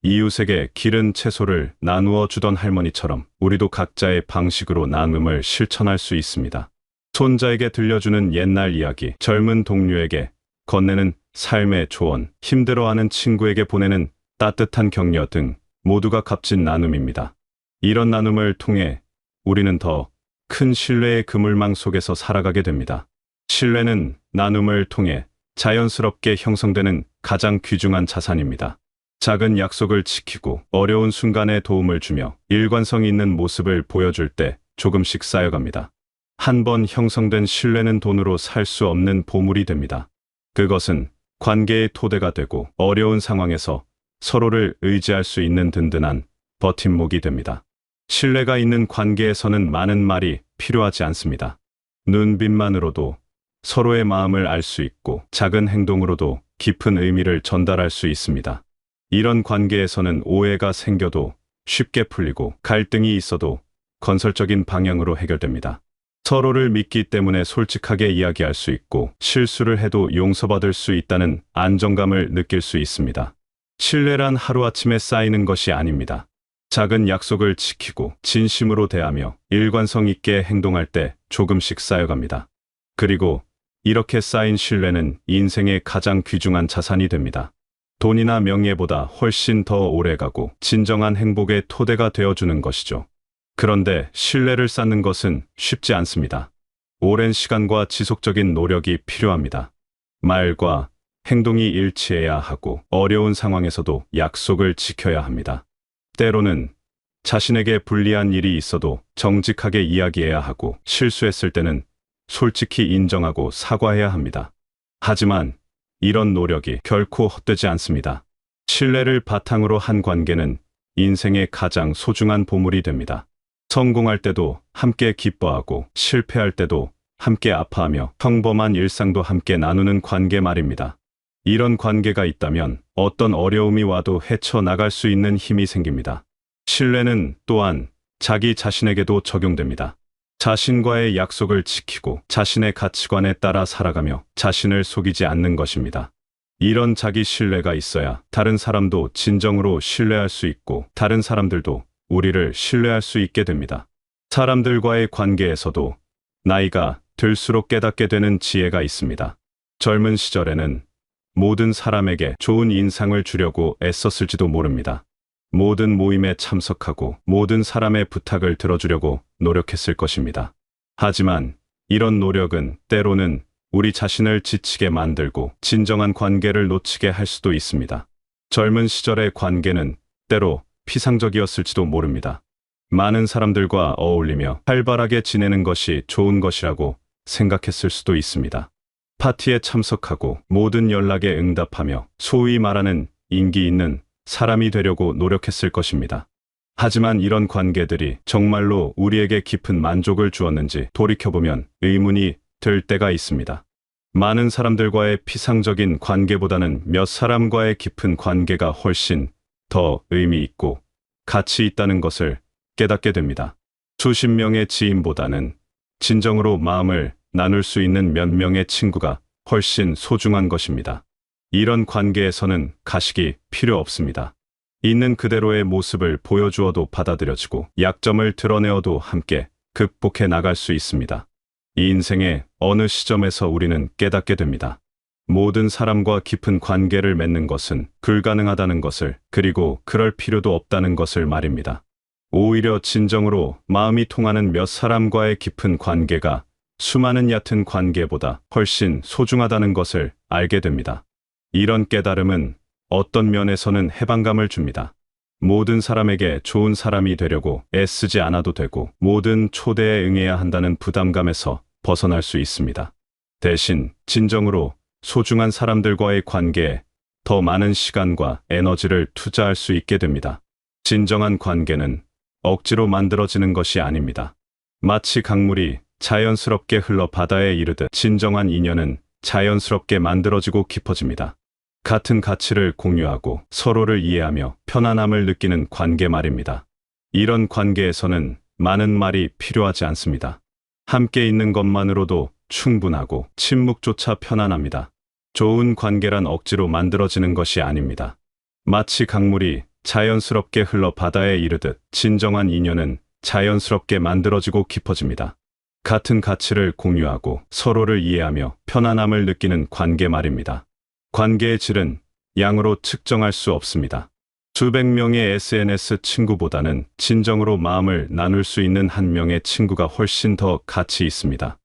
이웃에게 기른 채소를 나누어 주던 할머니처럼 우리도 각자의 방식으로 나눔을 실천할 수 있습니다. 손자에게 들려주는 옛날 이야기, 젊은 동료에게 건네는 삶의 조언, 힘들어하는 친구에게 보내는 따뜻한 격려 등 모두가 값진 나눔입니다. 이런 나눔을 통해 우리는 더 큰 신뢰의 그물망 속에서 살아가게 됩니다. 신뢰는 나눔을 통해 자연스럽게 형성되는 가장 귀중한 자산입니다. 작은 약속을 지키고 어려운 순간에 도움을 주며 일관성 있는 모습을 보여줄 때 조금씩 쌓여갑니다. 한 번 형성된 신뢰는 돈으로 살 수 없는 보물이 됩니다. 그것은 관계의 토대가 되고 어려운 상황에서 서로를 의지할 수 있는 든든한 버팀목이 됩니다. 신뢰가 있는 관계에서는 많은 말이 필요하지 않습니다. 눈빛만으로도 서로의 마음을 알 수 있고 작은 행동으로도 깊은 의미를 전달할 수 있습니다. 이런 관계에서는 오해가 생겨도 쉽게 풀리고 갈등이 있어도 건설적인 방향으로 해결됩니다. 서로를 믿기 때문에 솔직하게 이야기할 수 있고 실수를 해도 용서받을 수 있다는 안정감을 느낄 수 있습니다. 신뢰란 하루아침에 쌓이는 것이 아닙니다. 작은 약속을 지키고 진심으로 대하며 일관성 있게 행동할 때 조금씩 쌓여갑니다. 그리고 이렇게 쌓인 신뢰는 인생의 가장 귀중한 자산이 됩니다. 돈이나 명예보다 훨씬 더 오래가고 진정한 행복의 토대가 되어주는 것이죠. 그런데 신뢰를 쌓는 것은 쉽지 않습니다. 오랜 시간과 지속적인 노력이 필요합니다. 말과 행동이 일치해야 하고 어려운 상황에서도 약속을 지켜야 합니다. 때로는 자신에게 불리한 일이 있어도 정직하게 이야기해야 하고 실수했을 때는 솔직히 인정하고 사과해야 합니다. 하지만 이런 노력이 결코 헛되지 않습니다. 신뢰를 바탕으로 한 관계는 인생의 가장 소중한 보물이 됩니다. 성공할 때도 함께 기뻐하고 실패할 때도 함께 아파하며 평범한 일상도 함께 나누는 관계 말입니다. 이런 관계가 있다면 어떤 어려움이 와도 헤쳐나갈 수 있는 힘이 생깁니다. 신뢰는 또한 자기 자신에게도 적용됩니다. 자신과의 약속을 지키고 자신의 가치관에 따라 살아가며 자신을 속이지 않는 것입니다. 이런 자기 신뢰가 있어야 다른 사람도 진정으로 신뢰할 수 있고 다른 사람들도 우리를 신뢰할 수 있게 됩니다. 사람들과의 관계에서도 나이가 들수록 깨닫게 되는 지혜가 있습니다. 젊은 시절에는 모든 사람에게 좋은 인상을 주려고 애썼을지도 모릅니다. 모든 모임에 참석하고 모든 사람의 부탁을 들어주려고 노력했을 것입니다. 하지만 이런 노력은 때로는 우리 자신을 지치게 만들고 진정한 관계를 놓치게 할 수도 있습니다. 젊은 시절의 관계는 때로 피상적이었을지도 모릅니다. 많은 사람들과 어울리며 활발하게 지내는 것이 좋은 것이라고 생각했을 수도 있습니다. 파티에 참석하고 모든 연락에 응답하며 소위 말하는 인기 있는 사람이 되려고 노력했을 것입니다. 하지만 이런 관계들이 정말로 우리에게 깊은 만족을 주었는지 돌이켜보면 의문이 들 때가 있습니다. 많은 사람들과의 피상적인 관계보다는 몇 사람과의 깊은 관계가 훨씬 더 의미 있고 가치 있다는 것을 깨닫게 됩니다. 수십 명의 지인보다는 진정으로 마음을 나눌 수 있는 몇 명의 친구가 훨씬 소중한 것입니다. 이런 관계에서는 가식이 필요 없습니다. 있는 그대로의 모습을 보여주어도 받아들여지고 약점을 드러내어도 함께 극복해 나갈 수 있습니다. 이 인생의 어느 시점에서 우리는 깨닫게 됩니다. 모든 사람과 깊은 관계를 맺는 것은 불가능하다는 것을, 그리고 그럴 필요도 없다는 것을 말입니다. 오히려 진정으로 마음이 통하는 몇 사람과의 깊은 관계가 수많은 얕은 관계보다 훨씬 소중하다는 것을 알게 됩니다. 이런 깨달음은 어떤 면에서는 해방감을 줍니다. 모든 사람에게 좋은 사람이 되려고 애쓰지 않아도 되고 모든 초대에 응해야 한다는 부담감에서 벗어날 수 있습니다. 대신 진정으로 소중한 사람들과의 관계에 더 많은 시간과 에너지를 투자할 수 있게 됩니다. 진정한 관계는 억지로 만들어지는 것이 아닙니다. 마치 강물이 자연스럽게 흘러 바다에 이르듯 진정한 인연은 자연스럽게 만들어지고 깊어집니다. 같은 가치를 공유하고 서로를 이해하며 편안함을 느끼는 관계 말입니다. 이런 관계에서는 많은 말이 필요하지 않습니다. 함께 있는 것만으로도 충분하고 침묵조차 편안합니다. 좋은 관계란 억지로 만들어지는 것이 아닙니다. 마치 강물이 자연스럽게 흘러 바다에 이르듯 진정한 인연은 자연스럽게 만들어지고 깊어집니다. 같은 가치를 공유하고 서로를 이해하며 편안함을 느끼는 관계 말입니다. 관계의 질은 양으로 측정할 수 없습니다. 수백 명의 SNS 친구보다는 진정으로 마음을 나눌 수 있는 한 명의 친구가 훨씬 더 가치 있습니다.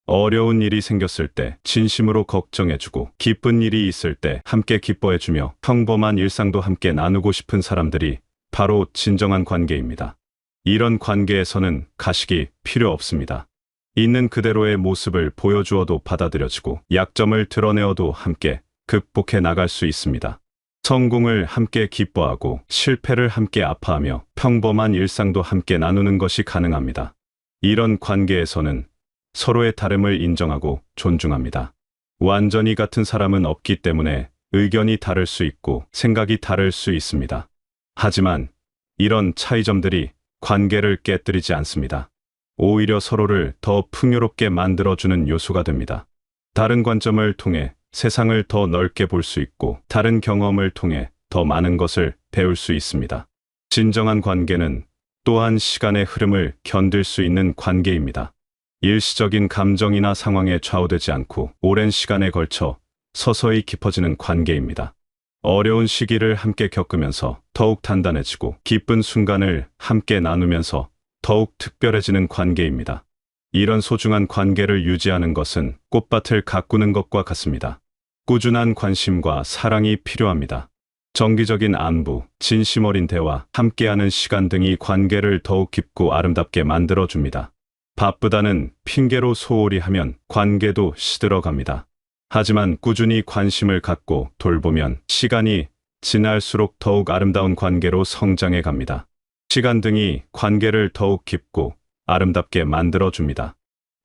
어려운 일이 생겼을 때 진심으로 걱정해주고 기쁜 일이 있을 때 함께 기뻐해주며 평범한 일상도 함께 나누고 싶은 사람들이 바로 진정한 관계입니다. 이런 관계에서는 가식이 필요 없습니다. 있는 그대로의 모습을 보여주어도 받아들여지고 약점을 드러내어도 함께 극복해 나갈 수 있습니다. 성공을 함께 기뻐하고 실패를 함께 아파하며 평범한 일상도 함께 나누는 것이 가능합니다. 이런 관계에서는 서로의 다름을 인정하고 존중합니다. 완전히 같은 사람은 없기 때문에 의견이 다를 수 있고 생각이 다를 수 있습니다. 하지만 이런 차이점들이 관계를 깨뜨리지 않습니다. 오히려 서로를 더 풍요롭게 만들어주는 요소가 됩니다. 다른 관점을 통해 세상을 더 넓게 볼 수 있고 다른 경험을 통해 더 많은 것을 배울 수 있습니다. 진정한 관계는 또한 시간의 흐름을 견딜 수 있는 관계입니다. 일시적인 감정이나 상황에 좌우되지 않고 오랜 시간에 걸쳐 서서히 깊어지는 관계입니다. 어려운 시기를 함께 겪으면서 더욱 단단해지고 기쁜 순간을 함께 나누면서 더욱 특별해지는 관계입니다. 이런 소중한 관계를 유지하는 것은 꽃밭을 가꾸는 것과 같습니다. 꾸준한 관심과 사랑이 필요합니다. 정기적인 안부, 진심 어린 대화, 함께하는 시간 등이 관계를 더욱 깊고 아름답게 만들어줍니다. 바쁘다는 핑계로 소홀히 하면 관계도 시들어갑니다. 하지만 꾸준히 관심을 갖고 돌보면 시간이 지날수록 더욱 아름다운 관계로 성장해 갑니다. 시간 등이 관계를 더욱 깊고 아름답게 만들어줍니다.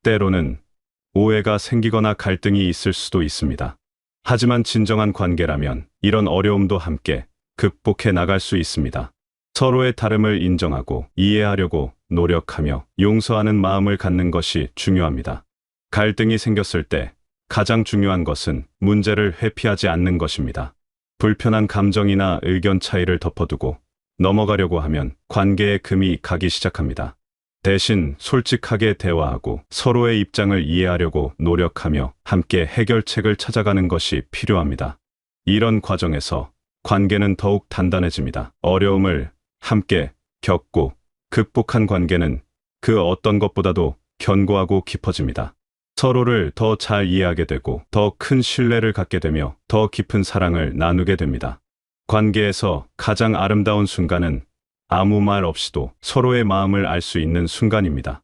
때로는 오해가 생기거나 갈등이 있을 수도 있습니다. 하지만 진정한 관계라면 이런 어려움도 함께 극복해 나갈 수 있습니다. 서로의 다름을 인정하고 이해하려고 노력하며 용서하는 마음을 갖는 것이 중요합니다. 갈등이 생겼을 때 가장 중요한 것은 문제를 회피하지 않는 것입니다. 불편한 감정이나 의견 차이를 덮어두고 넘어가려고 하면 관계에 금이 가기 시작합니다. 대신 솔직하게 대화하고 서로의 입장을 이해하려고 노력하며 함께 해결책을 찾아가는 것이 필요합니다. 이런 과정에서 관계는 더욱 단단해집니다. 어려움을 함께 겪고 극복한 관계는 그 어떤 것보다도 견고하고 깊어집니다. 서로를 더 잘 이해하게 되고 더 큰 신뢰를 갖게 되며 더 깊은 사랑을 나누게 됩니다. 관계에서 가장 아름다운 순간은 아무 말 없이도 서로의 마음을 알 수 있는 순간입니다.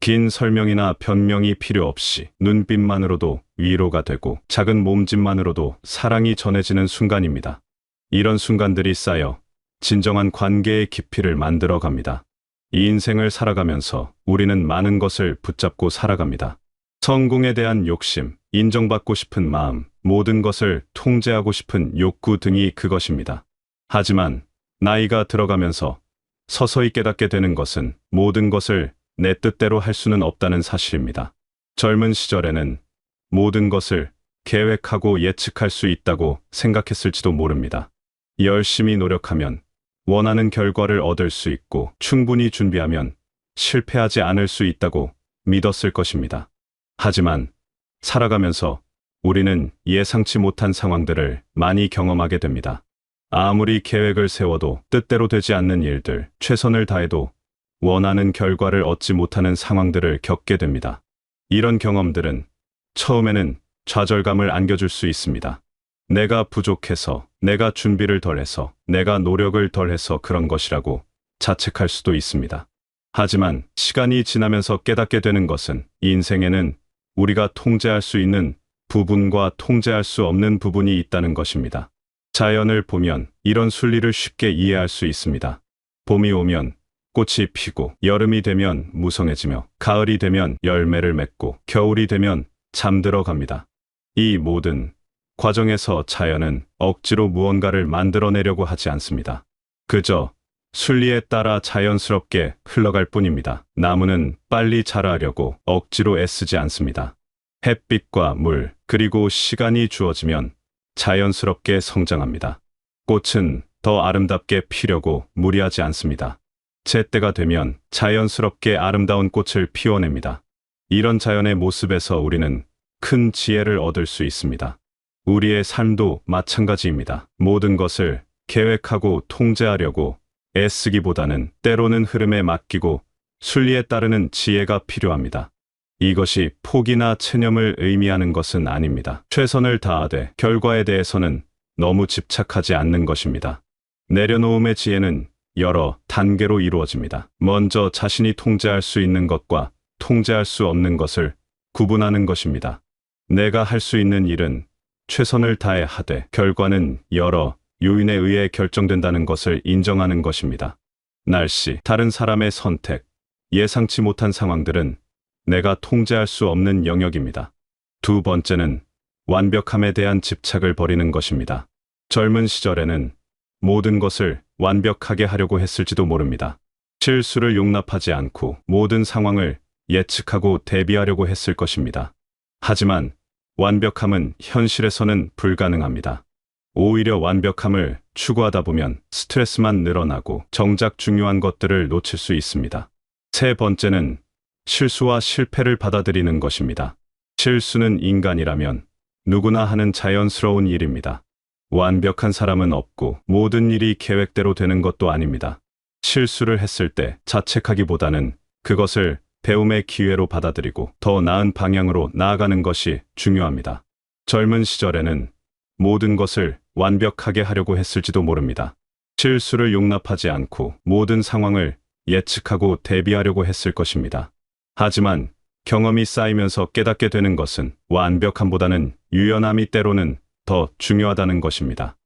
긴 설명이나 변명이 필요 없이 눈빛만으로도 위로가 되고 작은 몸짓만으로도 사랑이 전해지는 순간입니다. 이런 순간들이 쌓여 진정한 관계의 깊이를 만들어 갑니다. 이 인생을 살아가면서 우리는 많은 것을 붙잡고 살아갑니다. 성공에 대한 욕심, 인정받고 싶은 마음, 모든 것을 통제하고 싶은 욕구 등이 그것입니다. 하지만 나이가 들어가면서 서서히 깨닫게 되는 것은 모든 것을 내 뜻대로 할 수는 없다는 사실입니다. 젊은 시절에는 모든 것을 계획하고 예측할 수 있다고 생각했을지도 모릅니다. 열심히 노력하면 원하는 결과를 얻을 수 있고 충분히 준비하면 실패하지 않을 수 있다고 믿었을 것입니다. 하지만 살아가면서 우리는 예상치 못한 상황들을 많이 경험하게 됩니다. 아무리 계획을 세워도 뜻대로 되지 않는 일들, 최선을 다해도 원하는 결과를 얻지 못하는 상황들을 겪게 됩니다. 이런 경험들은 처음에는 좌절감을 안겨줄 수 있습니다. 내가 부족해서, 내가 준비를 덜해서, 내가 노력을 덜해서 그런 것이라고 자책할 수도 있습니다. 하지만 시간이 지나면서 깨닫게 되는 것은 인생에는 우리가 통제할 수 있는 부분과 통제할 수 없는 부분이 있다는 것입니다. 자연을 보면 이런 순리를 쉽게 이해할 수 있습니다. 봄이 오면 꽃이 피고, 여름이 되면 무성해지며, 가을이 되면 열매를 맺고, 겨울이 되면 잠들어 갑니다. 이 모든 과정에서 자연은 억지로 무언가를 만들어내려고 하지 않습니다. 그저 순리에 따라 자연스럽게 흘러갈 뿐입니다. 나무는 빨리 자라려고 억지로 애쓰지 않습니다. 햇빛과 물, 그리고 시간이 주어지면 자연스럽게 성장합니다. 꽃은 더 아름답게 피려고 무리하지 않습니다. 제때가 되면 자연스럽게 아름다운 꽃을 피워냅니다. 이런 자연의 모습에서 우리는 큰 지혜를 얻을 수 있습니다. 우리의 삶도 마찬가지입니다. 모든 것을 계획하고 통제하려고 애쓰기보다는 때로는 흐름에 맡기고 순리에 따르는 지혜가 필요합니다. 이것이 포기나 체념을 의미하는 것은 아닙니다. 최선을 다하되 결과에 대해서는 너무 집착하지 않는 것입니다. 내려놓음의 지혜는 여러 단계로 이루어집니다. 먼저 자신이 통제할 수 있는 것과 통제할 수 없는 것을 구분하는 것입니다. 내가 할 수 있는 일은 최선을 다해 하되 결과는 여러 요인에 의해 결정된다는 것을 인정하는 것입니다. 날씨, 다른 사람의 선택, 예상치 못한 상황들은 내가 통제할 수 없는 영역입니다. 두 번째는 완벽함에 대한 집착을 버리는 것입니다. 젊은 시절에는 모든 것을 완벽하게 하려고 했을지도 모릅니다. 실수를 용납하지 않고 모든 상황을 예측하고 대비하려고 했을 것입니다. 하지만 완벽함은 현실에서는 불가능합니다. 오히려 완벽함을 추구하다 보면 스트레스만 늘어나고 정작 중요한 것들을 놓칠 수 있습니다. 세 번째는 실수와 실패를 받아들이는 것입니다. 실수는 인간이라면 누구나 하는 자연스러운 일입니다. 완벽한 사람은 없고 모든 일이 계획대로 되는 것도 아닙니다. 실수를 했을 때 자책하기보다는 그것을 배움의 기회로 받아들이고 더 나은 방향으로 나아가는 것이 중요합니다. 젊은 시절에는 모든 것을 완벽하게 하려고 했을지도 모릅니다. 실수를 용납하지 않고 모든 상황을 예측하고 대비하려고 했을 것입니다. 하지만 경험이 쌓이면서 깨닫게 되는 것은 완벽함보다는 유연함이 때로는 더 중요하다는 것입니다.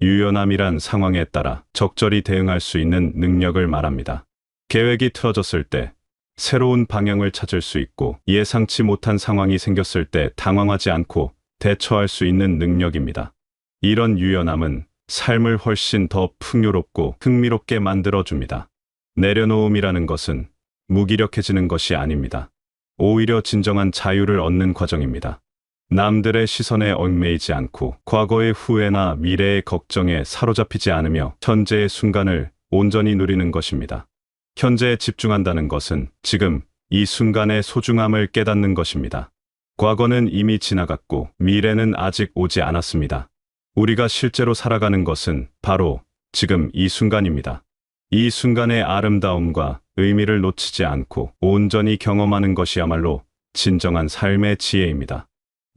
유연함이란 상황에 따라 적절히 대응할 수 있는 능력을 말합니다. 계획이 틀어졌을 때 새로운 방향을 찾을 수 있고 예상치 못한 상황이 생겼을 때 당황하지 않고 대처할 수 있는 능력입니다. 이런 유연함은 삶을 훨씬 더 풍요롭고 흥미롭게 만들어줍니다. 내려놓음이라는 것은 무기력해지는 것이 아닙니다. 오히려 진정한 자유를 얻는 과정입니다. 남들의 시선에 얽매이지 않고 과거의 후회나 미래의 걱정에 사로잡히지 않으며 현재의 순간을 온전히 누리는 것입니다. 현재에 집중한다는 것은 지금 이 순간의 소중함을 깨닫는 것입니다. 과거는 이미 지나갔고 미래는 아직 오지 않았습니다. 우리가 실제로 살아가는 것은 바로 지금 이 순간입니다. 이 순간의 아름다움과 의미를 놓치지 않고 온전히 경험하는 것이야말로 진정한 삶의 지혜입니다.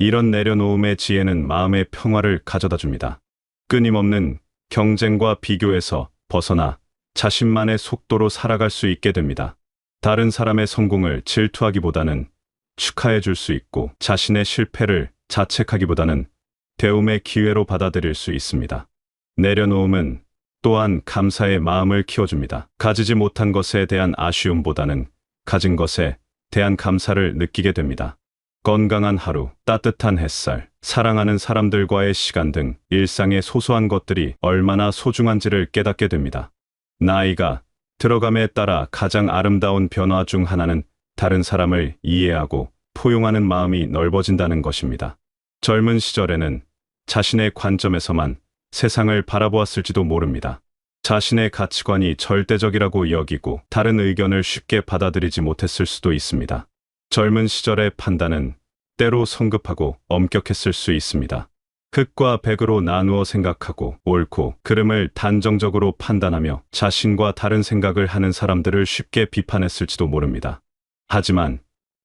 이런 내려놓음의 지혜는 마음의 평화를 가져다 줍니다. 끊임없는 경쟁과 비교에서 벗어나 자신만의 속도로 살아갈 수 있게 됩니다. 다른 사람의 성공을 질투하기보다는 축하해 줄 수 있고 자신의 실패를 자책하기보다는 배움의 기회로 받아들일 수 있습니다. 내려놓음은 또한 감사의 마음을 키워줍니다. 가지지 못한 것에 대한 아쉬움보다는 가진 것에 대한 감사를 느끼게 됩니다. 건강한 하루, 따뜻한 햇살, 사랑하는 사람들과의 시간 등 일상의 소소한 것들이 얼마나 소중한지를 깨닫게 됩니다. 나이가 들어감에 따라 가장 아름다운 변화 중 하나는 다른 사람을 이해하고 포용하는 마음이 넓어진다는 것입니다. 젊은 시절에는 자신의 관점에서만 세상을 바라보았을지도 모릅니다. 자신의 가치관이 절대적이라고 여기고 다른 의견을 쉽게 받아들이지 못했을 수도 있습니다. 젊은 시절의 판단은 때로 성급하고 엄격했을 수 있습니다. 흑과 백으로 나누어 생각하고 옳고 그름을 단정적으로 판단하며 자신과 다른 생각을 하는 사람들을 쉽게 비판했을지도 모릅니다. 하지만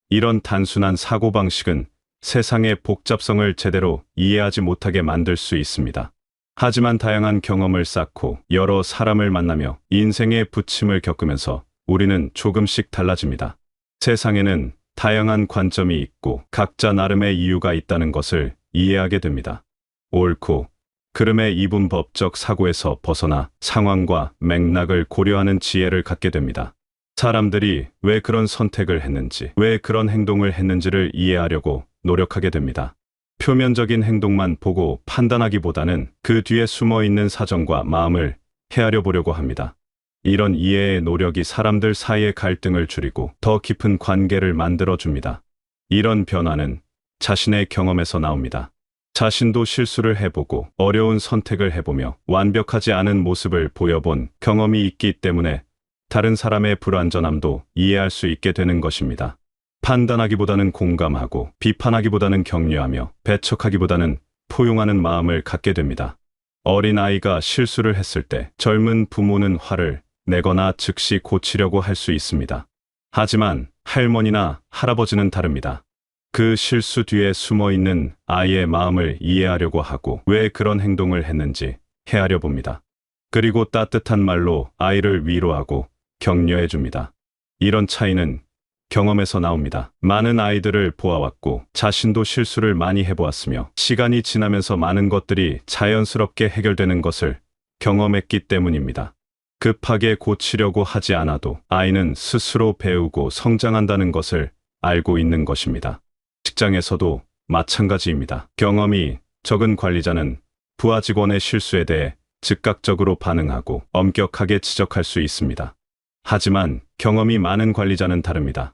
이런 단순한 사고방식은 세상의 복잡성을 제대로 이해하지 못하게 만들 수 있습니다. 하지만 다양한 경험을 쌓고 여러 사람을 만나며 인생의 부침을 겪으면서 우리는 조금씩 달라집니다. 세상에는 다양한 관점이 있고 각자 나름의 이유가 있다는 것을 이해하게 됩니다. 옳고 그름의 이분법적 사고에서 벗어나 상황과 맥락을 고려하는 지혜를 갖게 됩니다. 사람들이 왜 그런 선택을 했는지, 왜 그런 행동을 했는지를 이해하려고 노력하게 됩니다. 표면적인 행동만 보고 판단하기보다는 그 뒤에 숨어 있는 사정과 마음을 헤아려 보려고 합니다. 이런 이해의 노력이 사람들 사이의 갈등을 줄이고 더 깊은 관계를 만들어 줍니다. 이런 변화는 자신의 경험에서 나옵니다. 자신도 실수를 해보고 어려운 선택을 해보며 완벽하지 않은 모습을 보여본 경험이 있기 때문에 다른 사람의 불완전함도 이해할 수 있게 되는 것입니다. 판단하기보다는 공감하고 비판하기보다는 격려하며 배척하기보다는 포용하는 마음을 갖게 됩니다. 어린 아이가 실수를 했을 때 젊은 부모는 화를 내거나 즉시 고치려고 할 수 있습니다. 하지만 할머니나 할아버지는 다릅니다. 그 실수 뒤에 숨어 있는 아이의 마음을 이해하려고 하고 왜 그런 행동을 했는지 헤아려 봅니다. 그리고 따뜻한 말로 아이를 위로하고 격려해 줍니다. 이런 차이는 경험에서 나옵니다. 많은 아이들을 보아왔고 자신도 실수를 많이 해보았으며 시간이 지나면서 많은 것들이 자연스럽게 해결되는 것을 경험했기 때문입니다. 급하게 고치려고 하지 않아도 아이는 스스로 배우고 성장한다는 것을 알고 있는 것입니다. 직장에서도 마찬가지입니다. 경험이 적은 관리자는 부하 직원의 실수에 대해 즉각적으로 반응하고 엄격하게 지적할 수 있습니다. 하지만 경험이 많은 관리자는 다릅니다.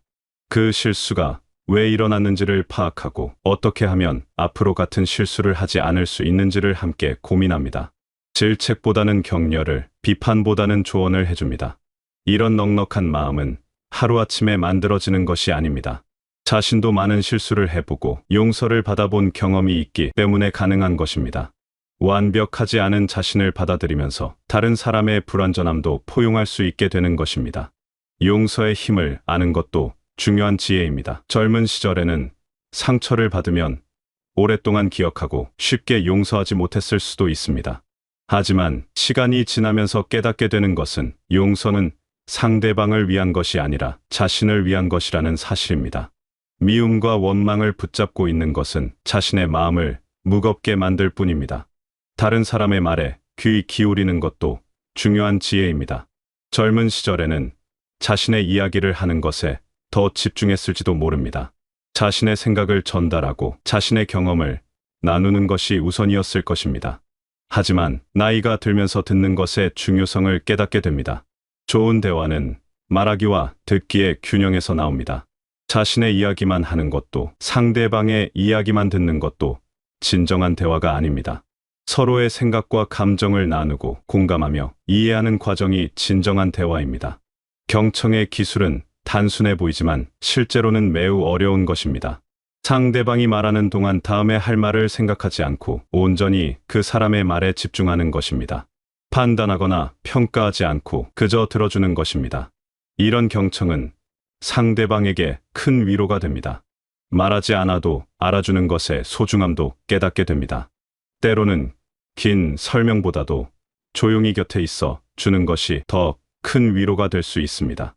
그 실수가 왜 일어났는지를 파악하고 어떻게 하면 앞으로 같은 실수를 하지 않을 수 있는지를 함께 고민합니다. 질책보다는 격려를, 비판보다는 조언을 해줍니다. 이런 넉넉한 마음은 하루아침에 만들어지는 것이 아닙니다. 자신도 많은 실수를 해보고 용서를 받아본 경험이 있기 때문에 가능한 것입니다. 완벽하지 않은 자신을 받아들이면서 다른 사람의 불완전함도 포용할 수 있게 되는 것입니다. 용서의 힘을 아는 것도 중요한 지혜입니다. 젊은 시절에는 상처를 받으면 오랫동안 기억하고 쉽게 용서하지 못했을 수도 있습니다. 하지만 시간이 지나면서 깨닫게 되는 것은 용서는 상대방을 위한 것이 아니라 자신을 위한 것이라는 사실입니다. 미움과 원망을 붙잡고 있는 것은 자신의 마음을 무겁게 만들 뿐입니다. 다른 사람의 말에 귀 기울이는 것도 중요한 지혜입니다. 젊은 시절에는 자신의 이야기를 하는 것에 더 집중했을지도 모릅니다. 자신의 생각을 전달하고 자신의 경험을 나누는 것이 우선이었을 것입니다. 하지만 나이가 들면서 듣는 것의 중요성을 깨닫게 됩니다. 좋은 대화는 말하기와 듣기의 균형에서 나옵니다. 자신의 이야기만 하는 것도 상대방의 이야기만 듣는 것도 진정한 대화가 아닙니다. 서로의 생각과 감정을 나누고 공감하며 이해하는 과정이 진정한 대화입니다. 경청의 기술은 단순해 보이지만 실제로는 매우 어려운 것입니다. 상대방이 말하는 동안 다음에 할 말을 생각하지 않고 온전히 그 사람의 말에 집중하는 것입니다. 판단하거나 평가하지 않고 그저 들어주는 것입니다. 이런 경청은 상대방에게 큰 위로가 됩니다. 말하지 않아도 알아주는 것의 소중함도 깨닫게 됩니다. 때로는 긴 설명보다도 조용히 곁에 있어 주는 것이 더 큰 위로가 될 수 있습니다.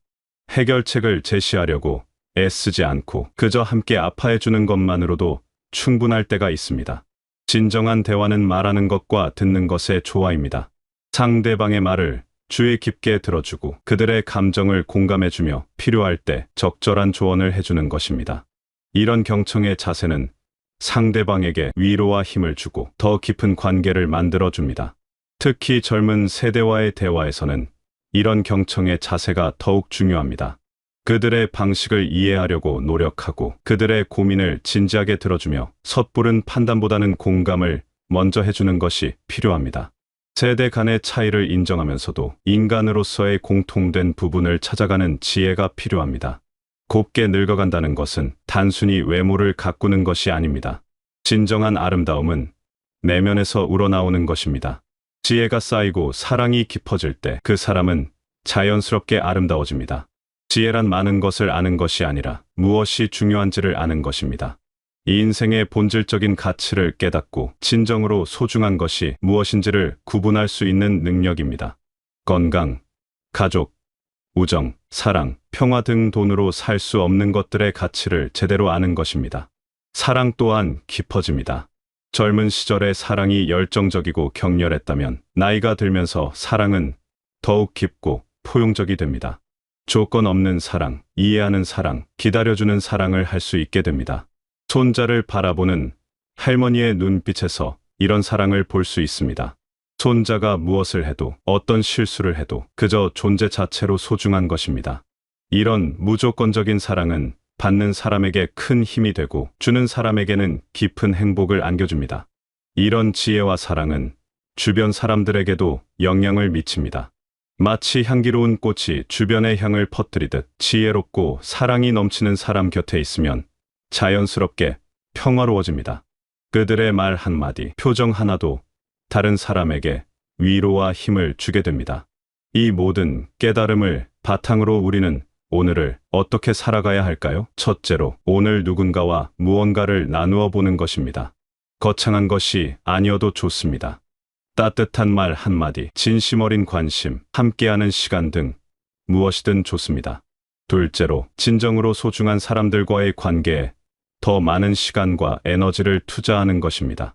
해결책을 제시하려고 애쓰지 않고 그저 함께 아파해 주는 것만으로도 충분할 때가 있습니다. 진정한 대화는 말하는 것과 듣는 것의 조화입니다. 상대방의 말을 주의 깊게 들어주고 그들의 감정을 공감해주며 필요할 때 적절한 조언을 해주는 것입니다. 이런 경청의 자세는 상대방에게 위로와 힘을 주고 더 깊은 관계를 만들어줍니다. 특히 젊은 세대와의 대화에서는 이런 경청의 자세가 더욱 중요합니다. 그들의 방식을 이해하려고 노력하고 그들의 고민을 진지하게 들어주며 섣부른 판단보다는 공감을 먼저 해주는 것이 필요합니다. 세대 간의 차이를 인정하면서도 인간으로서의 공통된 부분을 찾아가는 지혜가 필요합니다. 곱게 늙어간다는 것은 단순히 외모를 가꾸는 것이 아닙니다. 진정한 아름다움은 내면에서 우러나오는 것입니다. 지혜가 쌓이고 사랑이 깊어질 때 그 사람은 자연스럽게 아름다워집니다. 지혜란 많은 것을 아는 것이 아니라 무엇이 중요한지를 아는 것입니다. 이 인생의 본질적인 가치를 깨닫고 진정으로 소중한 것이 무엇인지를 구분할 수 있는 능력입니다. 건강, 가족, 우정, 사랑, 평화 등 돈으로 살 수 없는 것들의 가치를 제대로 아는 것입니다. 사랑 또한 깊어집니다. 젊은 시절의 사랑이 열정적이고 격렬했다면 나이가 들면서 사랑은 더욱 깊고 포용적이 됩니다. 조건 없는 사랑, 이해하는 사랑, 기다려주는 사랑을 할 수 있게 됩니다. 손자를 바라보는 할머니의 눈빛에서 이런 사랑을 볼 수 있습니다. 손자가 무엇을 해도 어떤 실수를 해도 그저 존재 자체로 소중한 것입니다. 이런 무조건적인 사랑은 받는 사람에게 큰 힘이 되고 주는 사람에게는 깊은 행복을 안겨줍니다. 이런 지혜와 사랑은 주변 사람들에게도 영향을 미칩니다. 마치 향기로운 꽃이 주변의 향을 퍼뜨리듯 지혜롭고 사랑이 넘치는 사람 곁에 있으면 자연스럽게 평화로워집니다. 그들의 말 한마디, 표정 하나도 다른 사람에게 위로와 힘을 주게 됩니다. 이 모든 깨달음을 바탕으로 우리는 오늘을 어떻게 살아가야 할까요? 첫째로, 오늘 누군가와 무언가를 나누어 보는 것입니다. 거창한 것이 아니어도 좋습니다. 따뜻한 말 한마디, 진심 어린 관심, 함께하는 시간 등 무엇이든 좋습니다. 둘째로, 진정으로 소중한 사람들과의 관계에 더 많은 시간과 에너지를 투자하는 것입니다.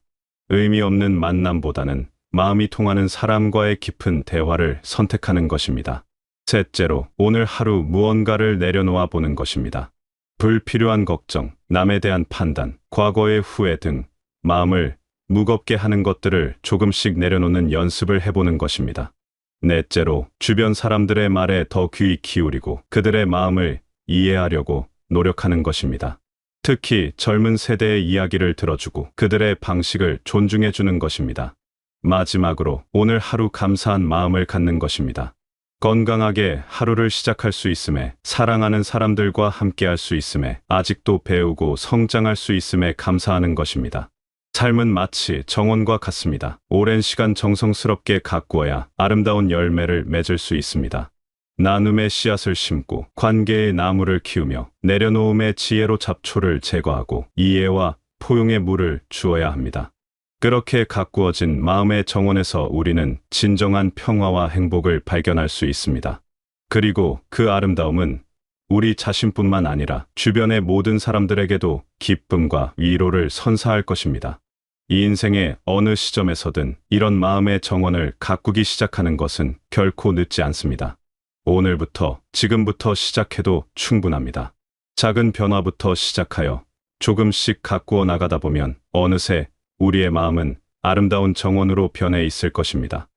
의미 없는 만남보다는 마음이 통하는 사람과의 깊은 대화를 선택하는 것입니다. 셋째로, 오늘 하루 무언가를 내려놓아 보는 것입니다. 불필요한 걱정, 남에 대한 판단, 과거의 후회 등 마음을 무겁게 하는 것들을 조금씩 내려놓는 연습을 해보는 것입니다. 넷째로, 주변 사람들의 말에 더 귀 기울이고 그들의 마음을 이해하려고 노력하는 것입니다. 특히 젊은 세대의 이야기를 들어주고 그들의 방식을 존중해주는 것입니다. 마지막으로, 오늘 하루 감사한 마음을 갖는 것입니다. 건강하게 하루를 시작할 수 있음에, 사랑하는 사람들과 함께할 수 있음에, 아직도 배우고 성장할 수 있음에 감사하는 것입니다. 삶은 마치 정원과 같습니다. 오랜 시간 정성스럽게 가꾸어야 아름다운 열매를 맺을 수 있습니다. 나눔의 씨앗을 심고 관계의 나무를 키우며 내려놓음의 지혜로 잡초를 제거하고 이해와 포용의 물을 주어야 합니다. 그렇게 가꾸어진 마음의 정원에서 우리는 진정한 평화와 행복을 발견할 수 있습니다. 그리고 그 아름다움은 우리 자신뿐만 아니라 주변의 모든 사람들에게도 기쁨과 위로를 선사할 것입니다. 이 인생의 어느 시점에서든 이런 마음의 정원을 가꾸기 시작하는 것은 결코 늦지 않습니다. 오늘부터, 지금부터 시작해도 충분합니다. 작은 변화부터 시작하여 조금씩 가꾸어 나가다 보면 어느새 우리의 마음은 아름다운 정원으로 변해 있을 것입니다.